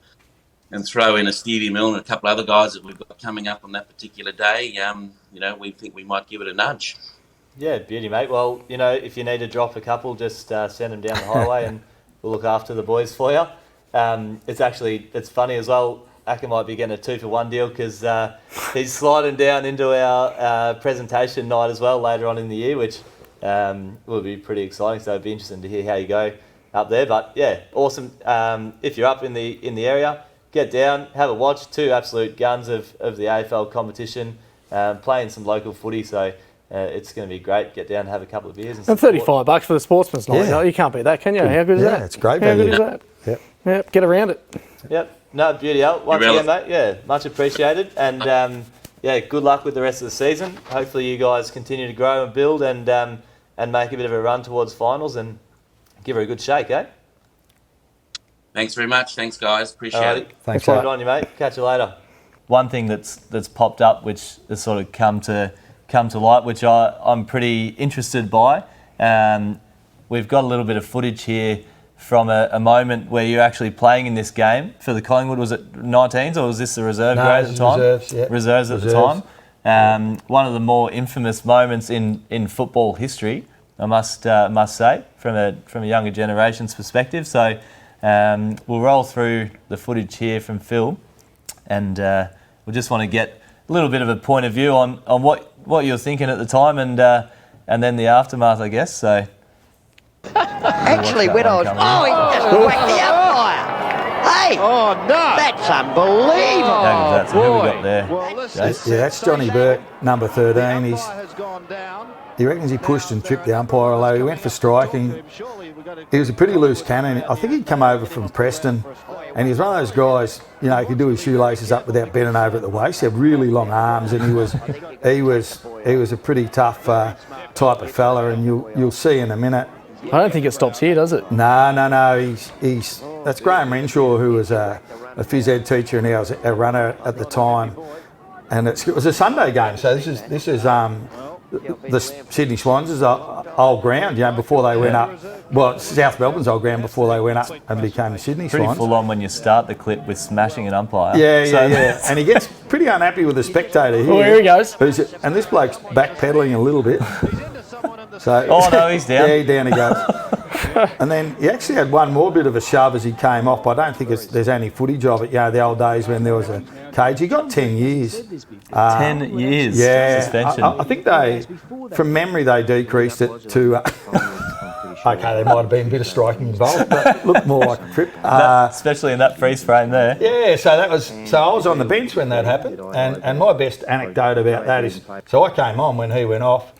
Speaker 5: and throw in a Stevie Milne and a couple of other guys that we've got coming up on that particular day. We think we might give it a nudge.
Speaker 1: Yeah, beauty, mate. Well, if you need to drop a couple, just send them down the highway, and we'll look after the boys for you. It's funny as well. Akka might be getting a 2-for-1 deal because he's sliding down into our presentation night as well later on in the year, which will be pretty exciting. So it'd be interesting to hear how you go up there. But yeah, awesome. If you're up in the area, get down, have a watch. 2 absolute guns of the AFL competition, playing some local footy. So it's going to be great. Get down and have a couple of beers. And
Speaker 2: $35 for the Sportsman's Night. You can't beat that, can you? How good is that?
Speaker 3: Yeah, it's great
Speaker 2: How
Speaker 3: value.
Speaker 2: good is that? Yep. Get around it.
Speaker 1: Yep. No, beauty out. Once
Speaker 5: You're
Speaker 1: again, mate. Yeah, much appreciated. And yeah, good luck with the rest of the season. Hopefully, you guys continue to grow and build and make a bit of a run towards finals and give her a good shake, eh?
Speaker 5: Thanks very much. Thanks, guys. Appreciate it.
Speaker 3: Thanks,
Speaker 1: Good
Speaker 3: mate.
Speaker 1: on you, mate. Catch you later. One thing that's popped up, which has sort of come to light, which I'm pretty interested by. We've got a little bit of footage here from a moment where you're actually playing in this game for the Collingwood. Was it 19s or was this the reserve grade at the time?
Speaker 3: Reserves, yeah.
Speaker 1: Reserves at the time. One of the more infamous moments in football history, I must say, from a younger generation's perspective. So we'll roll through the footage here from Phil, and we just want to get a little bit of a point of view on what you were thinking at the time and then the aftermath, I guess. So.
Speaker 6: Actually, when I was... Oh, he just whacked the umpire. Hey! Oh, no! That's unbelievable.
Speaker 1: How good's that? So who we got there? Jace?
Speaker 3: Yeah, that's Johnny Burke, number 13. He reckons he pushed and tripped the umpire, although he went for striking. He was a pretty loose cannon. I think he'd come over from Preston, and he was one of those guys, you know, he could do his shoelaces up without bending over at the waist. He had really long arms, and he was a pretty tough type of fella, and you'll see in a minute.
Speaker 2: I don't think it stops here, does it?
Speaker 3: No. That's Graham Renshaw, who was a phys ed teacher, and he was a runner at the time. And it was a Sunday game, so this is the Sydney Swans' old ground, you know, before they went up. Well, South Melbourne's old ground before they went up and became the Sydney
Speaker 1: Pretty
Speaker 3: Swans.
Speaker 1: full on when you start the clip with smashing an umpire.
Speaker 3: Yeah. And he gets pretty unhappy with the spectator here.
Speaker 2: Oh, here he goes.
Speaker 3: And this bloke's backpedaling a little bit. So,
Speaker 1: Oh no, he's down.
Speaker 3: Yeah, down he goes. And then he actually had one more bit of a shove as he came off. I don't think there's any footage of it. You know, the old days when there was a cage. He got 10 years.
Speaker 1: 10 years suspension.
Speaker 3: I think from memory, they decreased it to... okay, there might have been a bit of striking involved, but looked more like a trip.
Speaker 1: Especially in that freeze frame there.
Speaker 3: Yeah, so I was on the bench when that happened, and my best anecdote about that is, so I came on when he went off,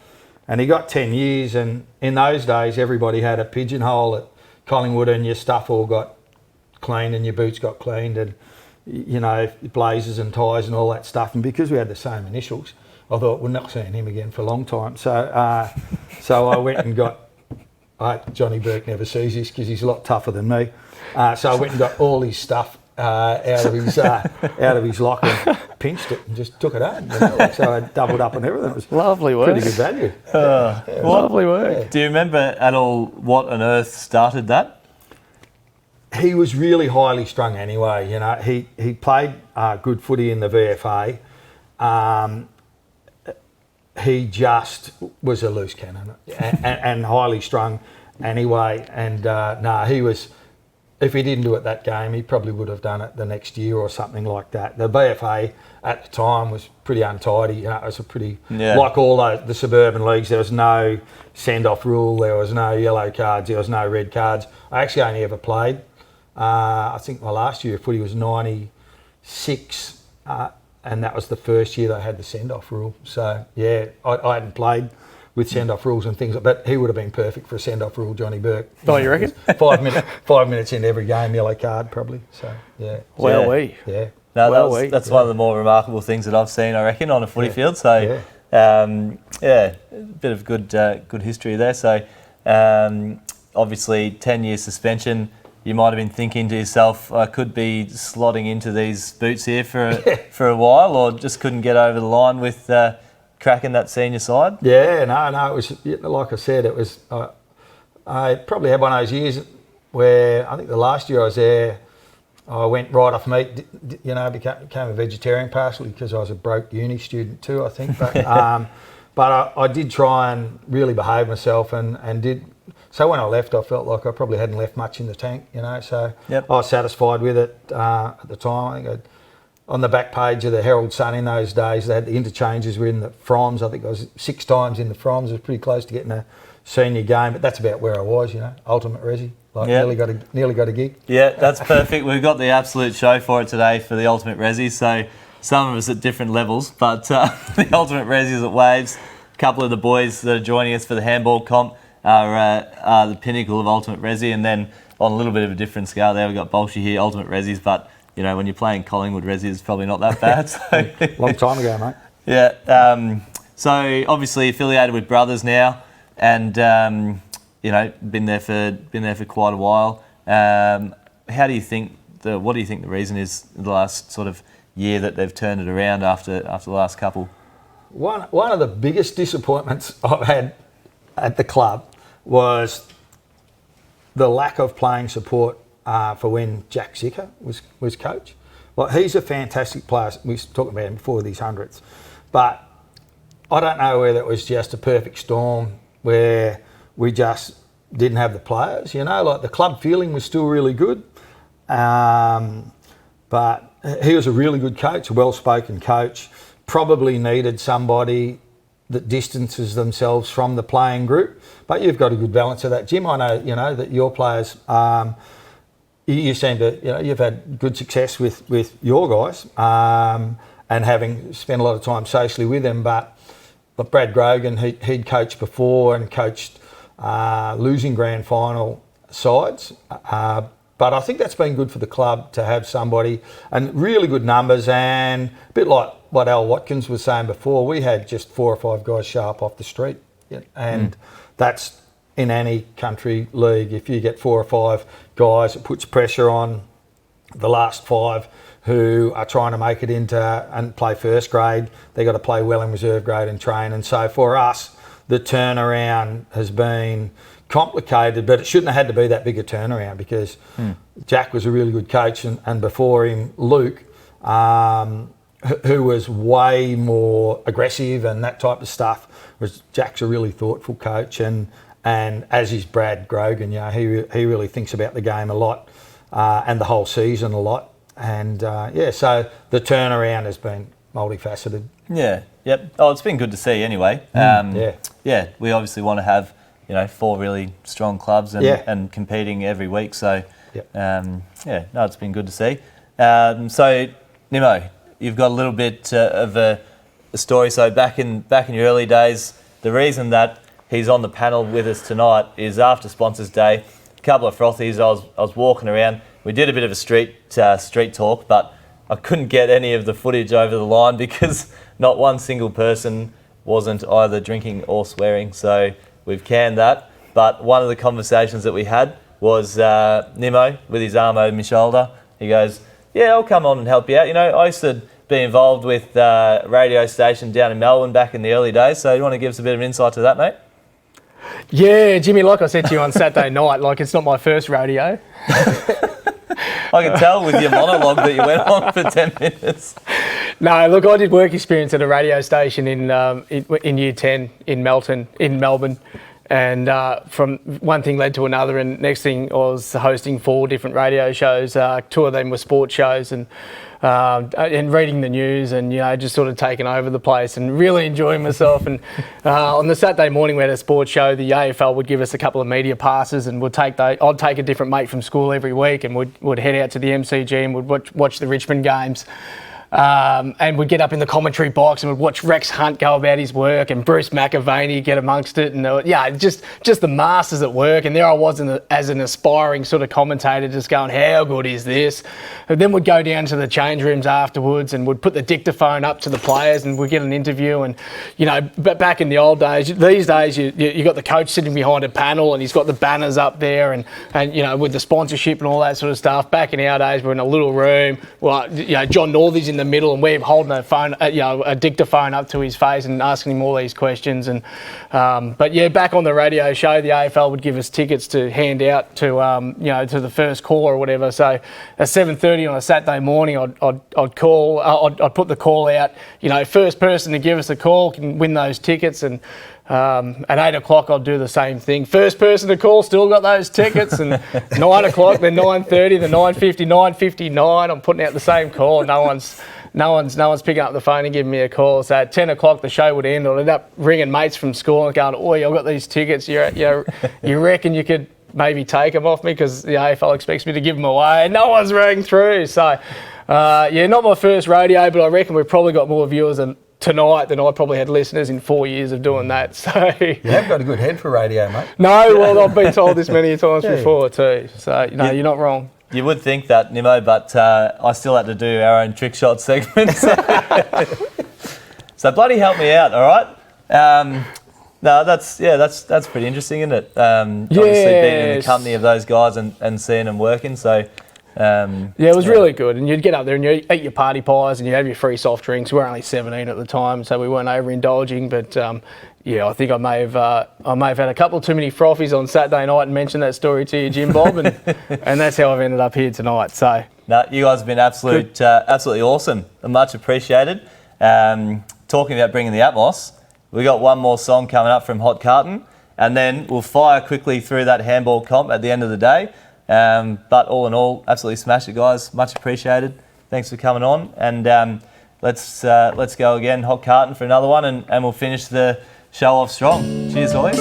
Speaker 3: and he got 10 years, and in those days everybody had a pigeonhole at Collingwood, and your stuff all got cleaned and your boots got cleaned, and you know, blazers and ties and all that stuff. And because we had the same initials, I thought we're not seeing him again for a long time. So I went and got. I hope Johnny Burke never sees this because he's a lot tougher than me. So I went and got all his stuff out of his locker and pinched it and just took it home. You know? So I doubled up on everything. It was
Speaker 2: Lovely work.
Speaker 3: pretty good value.
Speaker 2: Lovely work.
Speaker 3: Yeah.
Speaker 1: Do you remember at all what on earth started that?
Speaker 3: He was really highly strung anyway. You know, he played good footy in the VFA. He just was a loose cannon and highly strung anyway. And he was. If he didn't do it that game, he probably would have done it the next year or something like that. The VFA at the time was pretty untidy. You know, it was a pretty, like all the suburban leagues, there was no send-off rule, there was no yellow cards, there was no red cards. I actually only ever played, I think my last year of footy was 96, and that was the first year they had the send-off rule. So, yeah, I hadn't played with send-off rules and things, but he would have been perfect for a send-off rule, Johnny Burke.
Speaker 2: Oh, you reckon?
Speaker 3: 5 minutes into every game, yellow card probably. So yeah. Yeah.
Speaker 1: No, that's one of the more remarkable things that I've seen, I reckon, on a footy field. So a bit of good history there. So obviously 10-year suspension. You might have been thinking to yourself, I could be slotting into these boots here for a while, or just couldn't get over the line with cracking that senior side?
Speaker 3: Yeah, no, it was, like I said, it was, I probably had one of those years where I think the last year I was there, I went right off meat, you know, became a vegetarian partially because I was a broke uni student too, I think. But I did try and really behave myself and did. So when I left, I felt like I probably hadn't left much in the tank, you know. So I was satisfied with it at the time. I think on the back page of the Herald Sun in those days, they had the interchanges were in the Froms. I think I was 6 times in the Froms. I was pretty close to getting a senior game, but that's about where I was, you know, ultimate resi. Like nearly got a gig. Yeah,
Speaker 1: that's perfect. We've got the absolute show for it today for the ultimate resi. So some of us at different levels, but the ultimate resi is at Waves. A couple of the boys that are joining us for the handball comp are the pinnacle of ultimate resi, and then on a little bit of a different scale there, we've got Baulch here, ultimate resis, but you know, when you're playing Collingwood, Resi is probably not that bad. So.
Speaker 3: Long time ago, mate.
Speaker 1: Yeah. So obviously affiliated with Brothers now, and you know, been there for quite a while. How do you think what do you think the reason is the last sort of year that they've turned it around after the last couple?
Speaker 3: One of the biggest disappointments I've had at the club was the lack of playing support for when Jack Zicker was coach. Well, he's a fantastic player. We were talking about him before these hundreds. But I don't know whether it was just a perfect storm where we just didn't have the players, you know, like the club feeling was still really good. But he was a really good coach, a well-spoken coach, probably needed somebody that distances themselves from the playing group. But you've got a good balance of that. Jim, I know, you know, that your players, you seem to, you know, you've had good success with your guys and having spent a lot of time socially with them. But Brad Grogan, he'd coached before and coached losing grand final sides. But I think that's been good for the club to have somebody and really good numbers, and a bit like what Al Watkins was saying before, we had just 4 or 5 guys show up off the street. And that's in any country league. If you get 4 or 5 guys, it puts pressure on the last 5 who are trying to make it into and play first grade. They got to play well in reserve grade and train. And so for us, the turnaround has been complicated, but it shouldn't have had to be that big a turnaround because Jack was a really good coach, and before him, Luke, who was way more aggressive and that type of stuff. Jack's a really thoughtful coach, and as is Brad Grogan, you know, he really thinks about the game a lot and the whole season a lot. And so the turnaround has been multifaceted.
Speaker 1: Yeah, yep. Oh, it's been good to see anyway. Yeah, we obviously want to have, you know, 4 really strong clubs and competing every week. So, it's been good to see. So, Nimmo, you've got a little bit of a story. So back in your early days, the reason that he's on the panel with us tonight is after Sponsors Day, a couple of frothies. I was walking around. We did a bit of a street talk, but I couldn't get any of the footage over the line because not one single person wasn't either drinking or swearing. So we've canned that. But one of the conversations that we had was Nimmo with his arm over my shoulder. He goes, "Yeah, I'll come on and help you out. You know, I used to be involved with a radio station down in Melbourne back in the early days. So you want to give us a bit of insight to that, mate?"
Speaker 2: Yeah, Jimmy, like I said to you on Saturday night, like it's not my first rodeo.
Speaker 1: I can tell with your monologue that you went on for 10 minutes.
Speaker 2: No, look, I did work experience at a radio station in year 10 in Melbourne. And from one thing led to another, and next thing I was hosting 4 different radio shows. 2 of them were sports shows, and reading the news, and you know, just sort of taking over the place and really enjoying myself. And on the Saturday morning we had a sports show. The AFL would give us a couple of media passes, and I'd take a different mate from school every week, and would head out to the MCG and would watch the Richmond games. And we'd get up in the commentary box and we'd watch Rex Hunt go about his work and Bruce McAvaney get amongst it, and just the masters at work. And there I was as an aspiring sort of commentator, just going, how good is this? And then we'd go down to the change rooms afterwards and would put the dictaphone up to the players and we'd get an interview. And you know, but back in the old days, these days you got the coach sitting behind a panel and he's got the banners up there and you know, with the sponsorship and all that sort of stuff. Back in our days, we're in a little room. Well, you know, John Northy's in the middle and we're holding a phone, a dictaphone up to his face and asking him all these questions. And but yeah, back on the radio show, the AFL would give us tickets to hand out to to the first call or whatever. So at 7:30 on a Saturday morning, I'd call, I'd put the call out. You know, first person to give us a call can win those tickets. And at 8 o'clock, I'd do the same thing. First person to call, still got those tickets. And 9 o'clock, then 9:30, then 9:50, 9:59. I'm putting out the same call. No one's picking up the phone and giving me a call. So at 10 o'clock, the show would end. I'd end up ringing mates from school and going, "Oi, I've got these tickets. You reckon you could maybe take them off me because the AFL expects me to give them away?" And no one's rang through. So not my first radio, but I reckon we've probably got more viewers tonight than I probably had listeners in 4 years of doing that. So
Speaker 3: you have got a good head for radio, mate.
Speaker 2: No, well, I've been told this many times before too. So you're not wrong.
Speaker 1: You would think that, Nimmo, but I still had to do our own trick shot segment. So bloody help me out, all right? No, that's pretty interesting, isn't it? Obviously being in the company of those guys and seeing them working. So
Speaker 2: it was really good. And you'd get up there and you'd eat your party pies and you'd have your free soft drinks. We were only 17 at the time, so we weren't overindulging. But I think I may have had a couple too many frothies on Saturday night and mentioned that story to you, Jim Bob, and that's how I've ended up here tonight. So
Speaker 1: no, you guys have been absolutely awesome and much appreciated. Talking about bringing the Atmos, we got one more song coming up from Hot Carton, and then we'll fire quickly through that handball comp at the end of the day. But all in all, absolutely smashed it, guys. Much appreciated. Thanks for coming on, and let's go again, Hot Carton, for another one, and we'll finish the show off strong. Cheers, boys.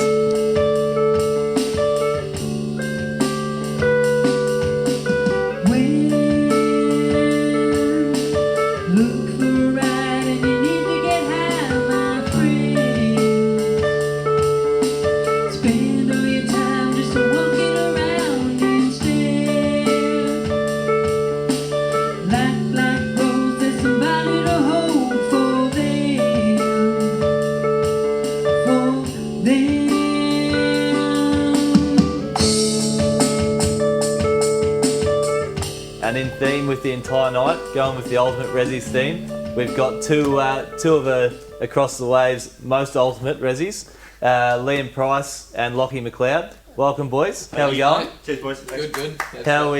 Speaker 1: And in theme with the entire night, going with the Ultimate Resi's theme, we've got two of across the waves most ultimate Resis, Liam Price and Lockie McLeod. Welcome, boys. How we going?
Speaker 7: Cheers, boys.
Speaker 8: Good.
Speaker 1: How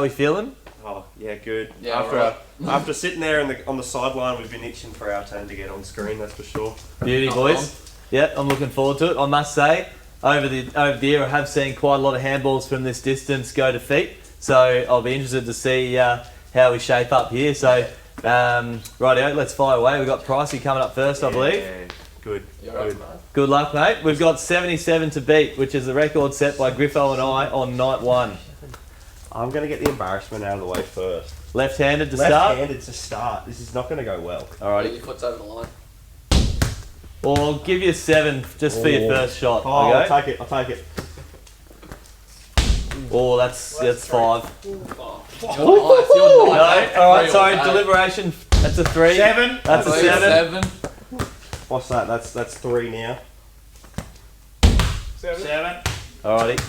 Speaker 1: we feeling?
Speaker 7: Oh, yeah, good.
Speaker 8: Yeah,
Speaker 7: After sitting there on the sideline, we've been itching for our turn to get on screen, that's for sure.
Speaker 1: Beauty, boys. Yeah, I'm looking forward to it. I must say, over the year, I have seen quite a lot of handballs from this distance go to feet. So I'll be interested to see how we shape up here. So, rightio, let's fire away. We've got Pricey coming up first, I believe.
Speaker 7: Yeah, good.
Speaker 1: Good luck, mate. We've got 77 to beat, which is the record set by Griffo and I on night one.
Speaker 7: I'm going to get the embarrassment out of the way first.
Speaker 1: Left-handed to start?
Speaker 7: Left-handed to start. This is not going to go well.
Speaker 1: Alrighty.
Speaker 8: Your foot's over the line.
Speaker 1: Well, I'll give you a 7 just for your first shot.
Speaker 7: Oh,
Speaker 1: Okay?
Speaker 7: I'll take it.
Speaker 1: Oh, that's 5.
Speaker 8: Oh, it's your
Speaker 1: No,
Speaker 8: night.
Speaker 1: alright, sorry, deliberation. That's a 3.
Speaker 7: 7.
Speaker 1: That's a 7.
Speaker 7: What's that? That's 3 now. 7.
Speaker 1: Alrighty.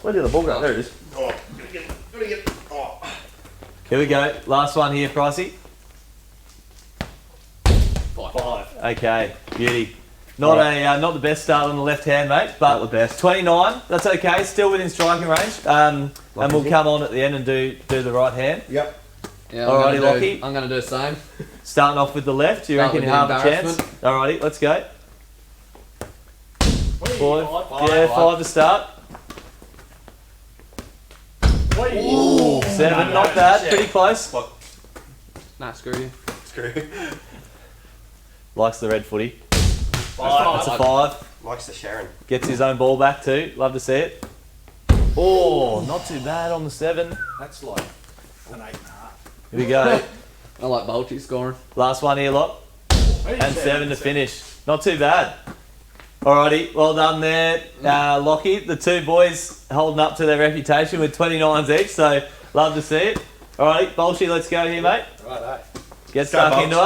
Speaker 7: Where did the ball go? There it is.
Speaker 9: Oh, gotta get it. Oh.
Speaker 1: Here we go. Last one here, Pricey.
Speaker 8: 5.
Speaker 1: Okay, beauty. Not the best start on the left hand, mate, but
Speaker 7: Not the best.
Speaker 1: 29. That's okay. Still within striking range. And we'll come on at the end and do the right hand.
Speaker 7: Yep.
Speaker 8: Yeah,
Speaker 1: Alrighty, Lockie.
Speaker 8: I'm going to do the same.
Speaker 1: Starting off with the left. You
Speaker 8: Start
Speaker 1: reckon you
Speaker 8: with the
Speaker 1: have a chance?
Speaker 8: embarrassment.
Speaker 1: Alrighty, let's go. 5.
Speaker 8: 5.
Speaker 1: Yeah, 5 to start.
Speaker 8: Ooh.
Speaker 1: 7, not bad. Pretty close.
Speaker 8: Nah, screw you.
Speaker 7: Screw.
Speaker 1: Likes the red footy.
Speaker 7: 5.
Speaker 1: That's a 5.
Speaker 7: Likes the Sharon.
Speaker 1: Gets his own ball back too. Love to see it. Oh, not too bad on the 7.
Speaker 3: That's like an 8.5.
Speaker 1: Here we go.
Speaker 8: I like Baulch scoring.
Speaker 1: Last one here, lot. And 7 to finish. Not too bad. Alrighty, well done there, Lockie. The two boys holding up to their reputation with 29s each, so love to see it. Alrighty, Bolshy, let's go here, mate.
Speaker 3: Right,
Speaker 1: Get stuck
Speaker 7: Bolch.
Speaker 1: into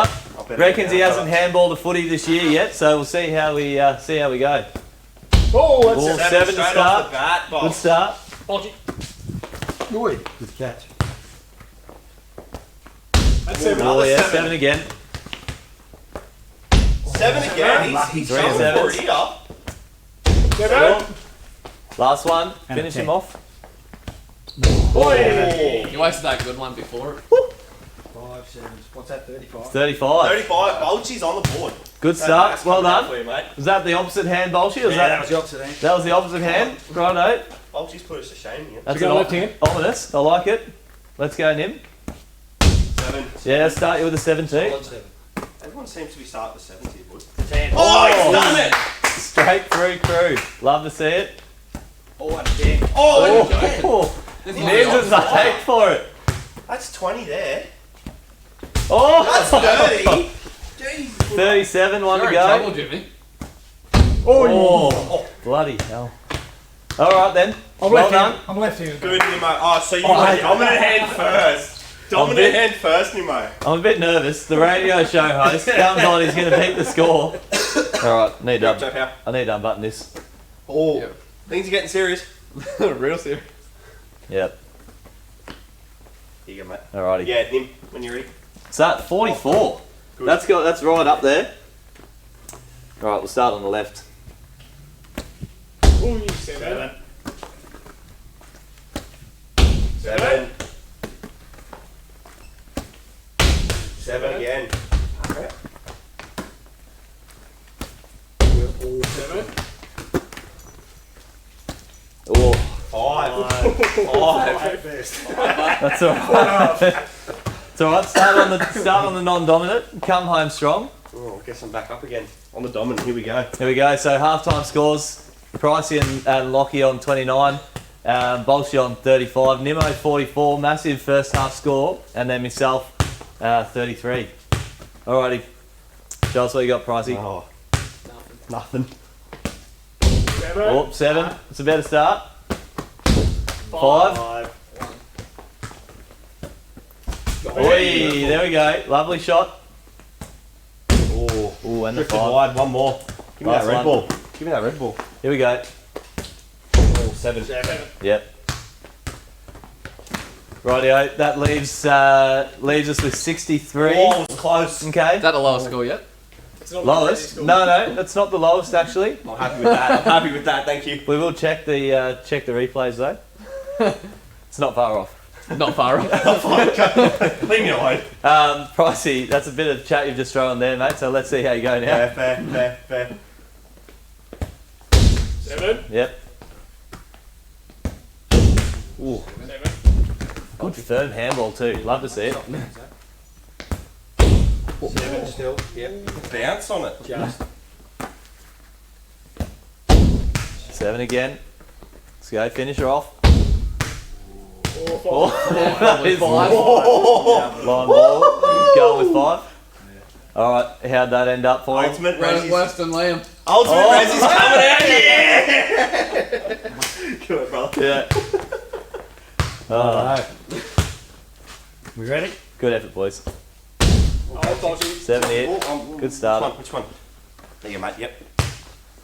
Speaker 1: it. Reckons he hasn't handballed a footy this year yet, so we'll see how we go.
Speaker 7: Oh,
Speaker 1: Ooh,
Speaker 7: that's
Speaker 1: 7 to
Speaker 7: straight
Speaker 1: start.
Speaker 7: off the bat,
Speaker 1: Good
Speaker 7: boss.
Speaker 1: start.
Speaker 3: Good catch.
Speaker 7: That's
Speaker 1: Oh yeah, 7 again.
Speaker 7: 7 again. He's
Speaker 1: Three
Speaker 7: coming
Speaker 1: sevens.
Speaker 7: for it here.
Speaker 1: Well, last one.
Speaker 3: And a
Speaker 1: Finish
Speaker 3: 10.
Speaker 1: him off.
Speaker 8: You wasted that good one before.
Speaker 3: 5, 7. What's that? 35.
Speaker 1: 35.
Speaker 7: 35. Bolchy's on the board.
Speaker 1: Good start. Well
Speaker 7: Coming out
Speaker 1: done.
Speaker 7: for you, mate.
Speaker 1: Was that the opposite hand, Bolshy? Was
Speaker 3: Yeah, that
Speaker 1: that
Speaker 3: was the opposite end.
Speaker 1: that was the opposite hand? Righto.
Speaker 7: Bolchy's put us to shame here.
Speaker 1: That's
Speaker 2: go
Speaker 1: an
Speaker 2: left hand?
Speaker 1: ominous. I like it. Let's go, Nim.
Speaker 7: 7.
Speaker 1: Yeah, start you with a 7 too.
Speaker 7: Everyone seems to be starting with 7 here, bud.
Speaker 3: 10.
Speaker 7: Oh, he's done it!
Speaker 1: Straight through crew. Love to see it.
Speaker 3: Oh, and 10.
Speaker 1: Oh,
Speaker 8: This
Speaker 1: Nims is a take for it.
Speaker 7: That's 20 there.
Speaker 1: Oh,
Speaker 7: That's 30.
Speaker 1: 37, one to
Speaker 8: You're in
Speaker 1: go.
Speaker 8: trouble, Jimmy.
Speaker 1: Oh, bloody hell. All right then.
Speaker 2: I'm
Speaker 1: Well
Speaker 2: left-handed.
Speaker 1: done.
Speaker 2: I'm left-handed.
Speaker 7: Good, Nimmo. Oh, so you got dominant hand first. Dominant hand first, Nimmo.
Speaker 1: I'm a bit nervous. The radio show host comes on, he's going to beat the score. All right, need
Speaker 7: Good
Speaker 1: to,
Speaker 7: job, pal.
Speaker 1: I need to unbutton this.
Speaker 7: Oh,
Speaker 8: Yep.
Speaker 7: things are getting serious.
Speaker 8: Real serious.
Speaker 1: Yep.
Speaker 7: Here you go, mate.
Speaker 1: Alrighty.
Speaker 7: Yeah, Nim, when you're ready.
Speaker 1: Start 44.
Speaker 7: Good.
Speaker 1: That's right up there. All right, we'll start on the left.
Speaker 2: Ooh, 7.
Speaker 7: 7. 7 again. Okay.
Speaker 2: 7.
Speaker 1: Oh,
Speaker 7: 5. 5.
Speaker 1: that's all right. It's all right. Start on the non-dominant. Come home strong.
Speaker 7: Oh, I guess I'm back up again. On the dominant, here we go.
Speaker 1: Here we go. So halftime scores: Pricey and Lockie on 29, Baulch on 35, Nimmo 44. Massive first half score, and then myself 33. Alrighty, show us what you got, Pricey.
Speaker 7: Oh, nothing.
Speaker 2: 7.
Speaker 1: Oh, 7. It's a better start. 5. Oi, there we go. Lovely shot. Oh, and the
Speaker 7: Drifted
Speaker 1: 5.
Speaker 7: wide, one more. Give me
Speaker 1: Last
Speaker 7: that red
Speaker 1: one.
Speaker 7: ball. Give me that red ball.
Speaker 1: Here we go.
Speaker 7: Oh, 7.
Speaker 1: Yep. Rightio, that leaves us with 63.
Speaker 7: Oh, it was close.
Speaker 1: Okay.
Speaker 8: Is that the lowest score yet?
Speaker 1: Lowest? No, that's not the lowest actually.
Speaker 7: I'm happy with that. I'm happy with that, thank you.
Speaker 1: We will check the replays though. It's not far off.
Speaker 8: Not far off.
Speaker 7: Leave me alone.
Speaker 1: Pricey, that's a bit of chat you've just thrown there, mate. So let's see how you go now.
Speaker 7: Fair.
Speaker 2: 7.
Speaker 1: Yep. Ooh.
Speaker 2: 7.
Speaker 1: Good firm handball too. Love to see it.
Speaker 7: 7 still. Yep. Bounce on it.
Speaker 2: Just.
Speaker 1: 7 again. Let's go. Finish her off.
Speaker 2: 4. 5.
Speaker 1: Oh,
Speaker 8: Probably 5.
Speaker 1: line ball. Going with 5. All right. How'd that end up for you?
Speaker 7: Ultimate
Speaker 8: Running
Speaker 7: Razzie's.
Speaker 8: worse than Liam.
Speaker 7: Ultimate
Speaker 1: Oh.
Speaker 7: Razzie's coming out. Yeah. Good, brother.
Speaker 1: Yeah. Oh,
Speaker 3: We ready?
Speaker 1: good effort, boys.
Speaker 2: Oh, dodgy.
Speaker 1: 7 here. Good start.
Speaker 7: Which one? There you go, mate. Yep.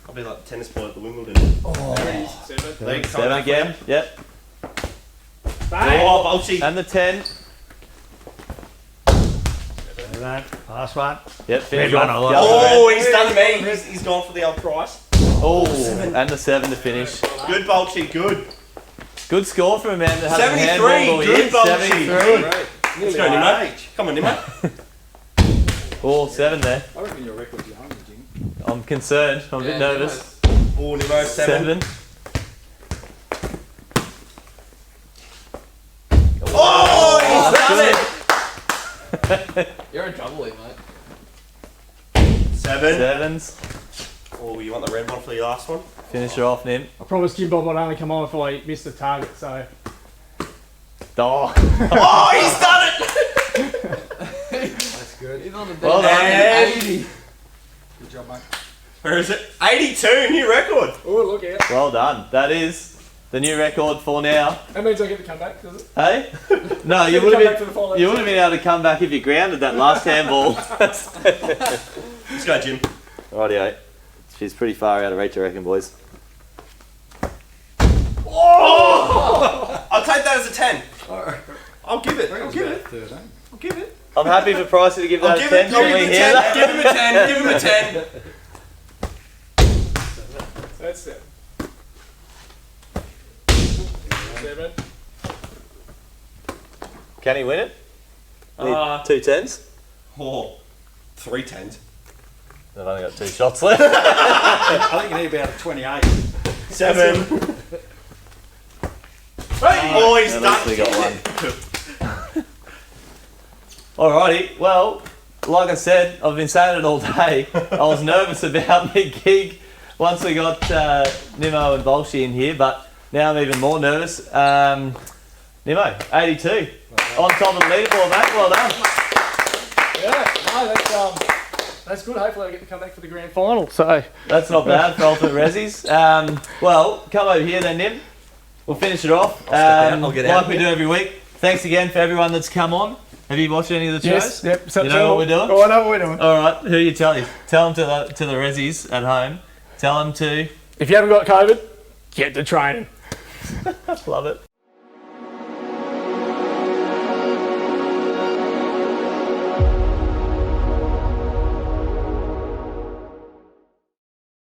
Speaker 7: I'll be like the tennis ball at the Wimbledon.
Speaker 2: 7.
Speaker 7: There you go.
Speaker 1: 7 again. Yep.
Speaker 2: Bang.
Speaker 7: Oh, Baulchy.
Speaker 1: And the 10.
Speaker 3: Last one.
Speaker 1: Yep. Finish
Speaker 3: Red one,
Speaker 1: off.
Speaker 3: I like
Speaker 1: Yep.
Speaker 7: Oh, he's done me. He's gone for the old price.
Speaker 1: Oh, and the 7 to finish.
Speaker 7: Good, Baulchy. Good.
Speaker 1: Good score for a man that hasn't
Speaker 7: 73.
Speaker 1: handballed all year.
Speaker 7: Good, Baulchy.
Speaker 1: 73.
Speaker 7: Let's go, Nimmo. Come on, Nimmo.
Speaker 1: Oh, 7 there.
Speaker 9: I reckon your record's behind you, Jim.
Speaker 1: I'm concerned. I'm a bit nervous.
Speaker 7: Oh, Nimmo, 7.
Speaker 1: 7.
Speaker 7: Oh, he's done it.
Speaker 8: You're in trouble here, mate.
Speaker 7: 7.
Speaker 1: 7s.
Speaker 7: Oh, you want the red one for your last one?
Speaker 1: Finish her off, Nim.
Speaker 2: I promised Jim Bob I'd only come on if I missed the target, so.
Speaker 1: Oh.
Speaker 7: Oh, he's done it.
Speaker 9: That's good.
Speaker 8: He's on the
Speaker 1: Well done.
Speaker 7: And
Speaker 8: 80.
Speaker 9: Good job, mate.
Speaker 7: where is it? 82, new record.
Speaker 2: Oh, look out.
Speaker 1: Well done. That is the new record for now.
Speaker 2: That means I get to come back, does it?
Speaker 1: Hey? No, you
Speaker 2: Get to
Speaker 1: would
Speaker 2: come back
Speaker 1: have
Speaker 2: to the final
Speaker 1: been. You would have been able to come back if you grounded that last handball.
Speaker 7: Let's go, Jim.
Speaker 1: Rightio. She's pretty far out of reach, I reckon, boys.
Speaker 7: Oh! I'll take that as a 10. I'll give it. I'll give it.
Speaker 9: 13.
Speaker 7: I'll give it.
Speaker 1: I'm happy for Pricey to give
Speaker 7: I'll
Speaker 1: that
Speaker 7: give
Speaker 1: a 10.
Speaker 7: it. I'll
Speaker 1: Can we
Speaker 7: give him a
Speaker 1: hear
Speaker 7: 10.
Speaker 1: that?
Speaker 7: Give him a 10. Give him a 10.
Speaker 2: So that's 7. 7.
Speaker 1: Can he win it? Need 2 10s?
Speaker 7: Oh, 3 10s.
Speaker 1: They've only got 2 shots left.
Speaker 3: I think you need about a 28.
Speaker 7: 7. Oh, he's
Speaker 1: At
Speaker 7: done
Speaker 1: least we got one. Alrighty, well, like I said, I've been saying it all day. I was nervous about my gig once we got Nimmo and Baulch in here, but now I'm even more nervous. Nimmo, 82. On top of the leaderboard, mate. Well done.
Speaker 2: Yeah, no, That's good. Hopefully I get to come back for the grand final. So
Speaker 1: That's not bad for Ultimate Resis. Well, come over here then, Nim. We'll finish it off.
Speaker 7: I'll get out
Speaker 1: like we do every week. Thanks again for everyone that's come on. Have you watched any of the shows?
Speaker 2: yes, yep. So
Speaker 1: You know what we're doing?
Speaker 2: Oh, I know what we're doing.
Speaker 1: All right, who you tell? Tell them to the Resis at home. Tell them to...
Speaker 2: If you haven't got COVID, get to training.
Speaker 1: Love it.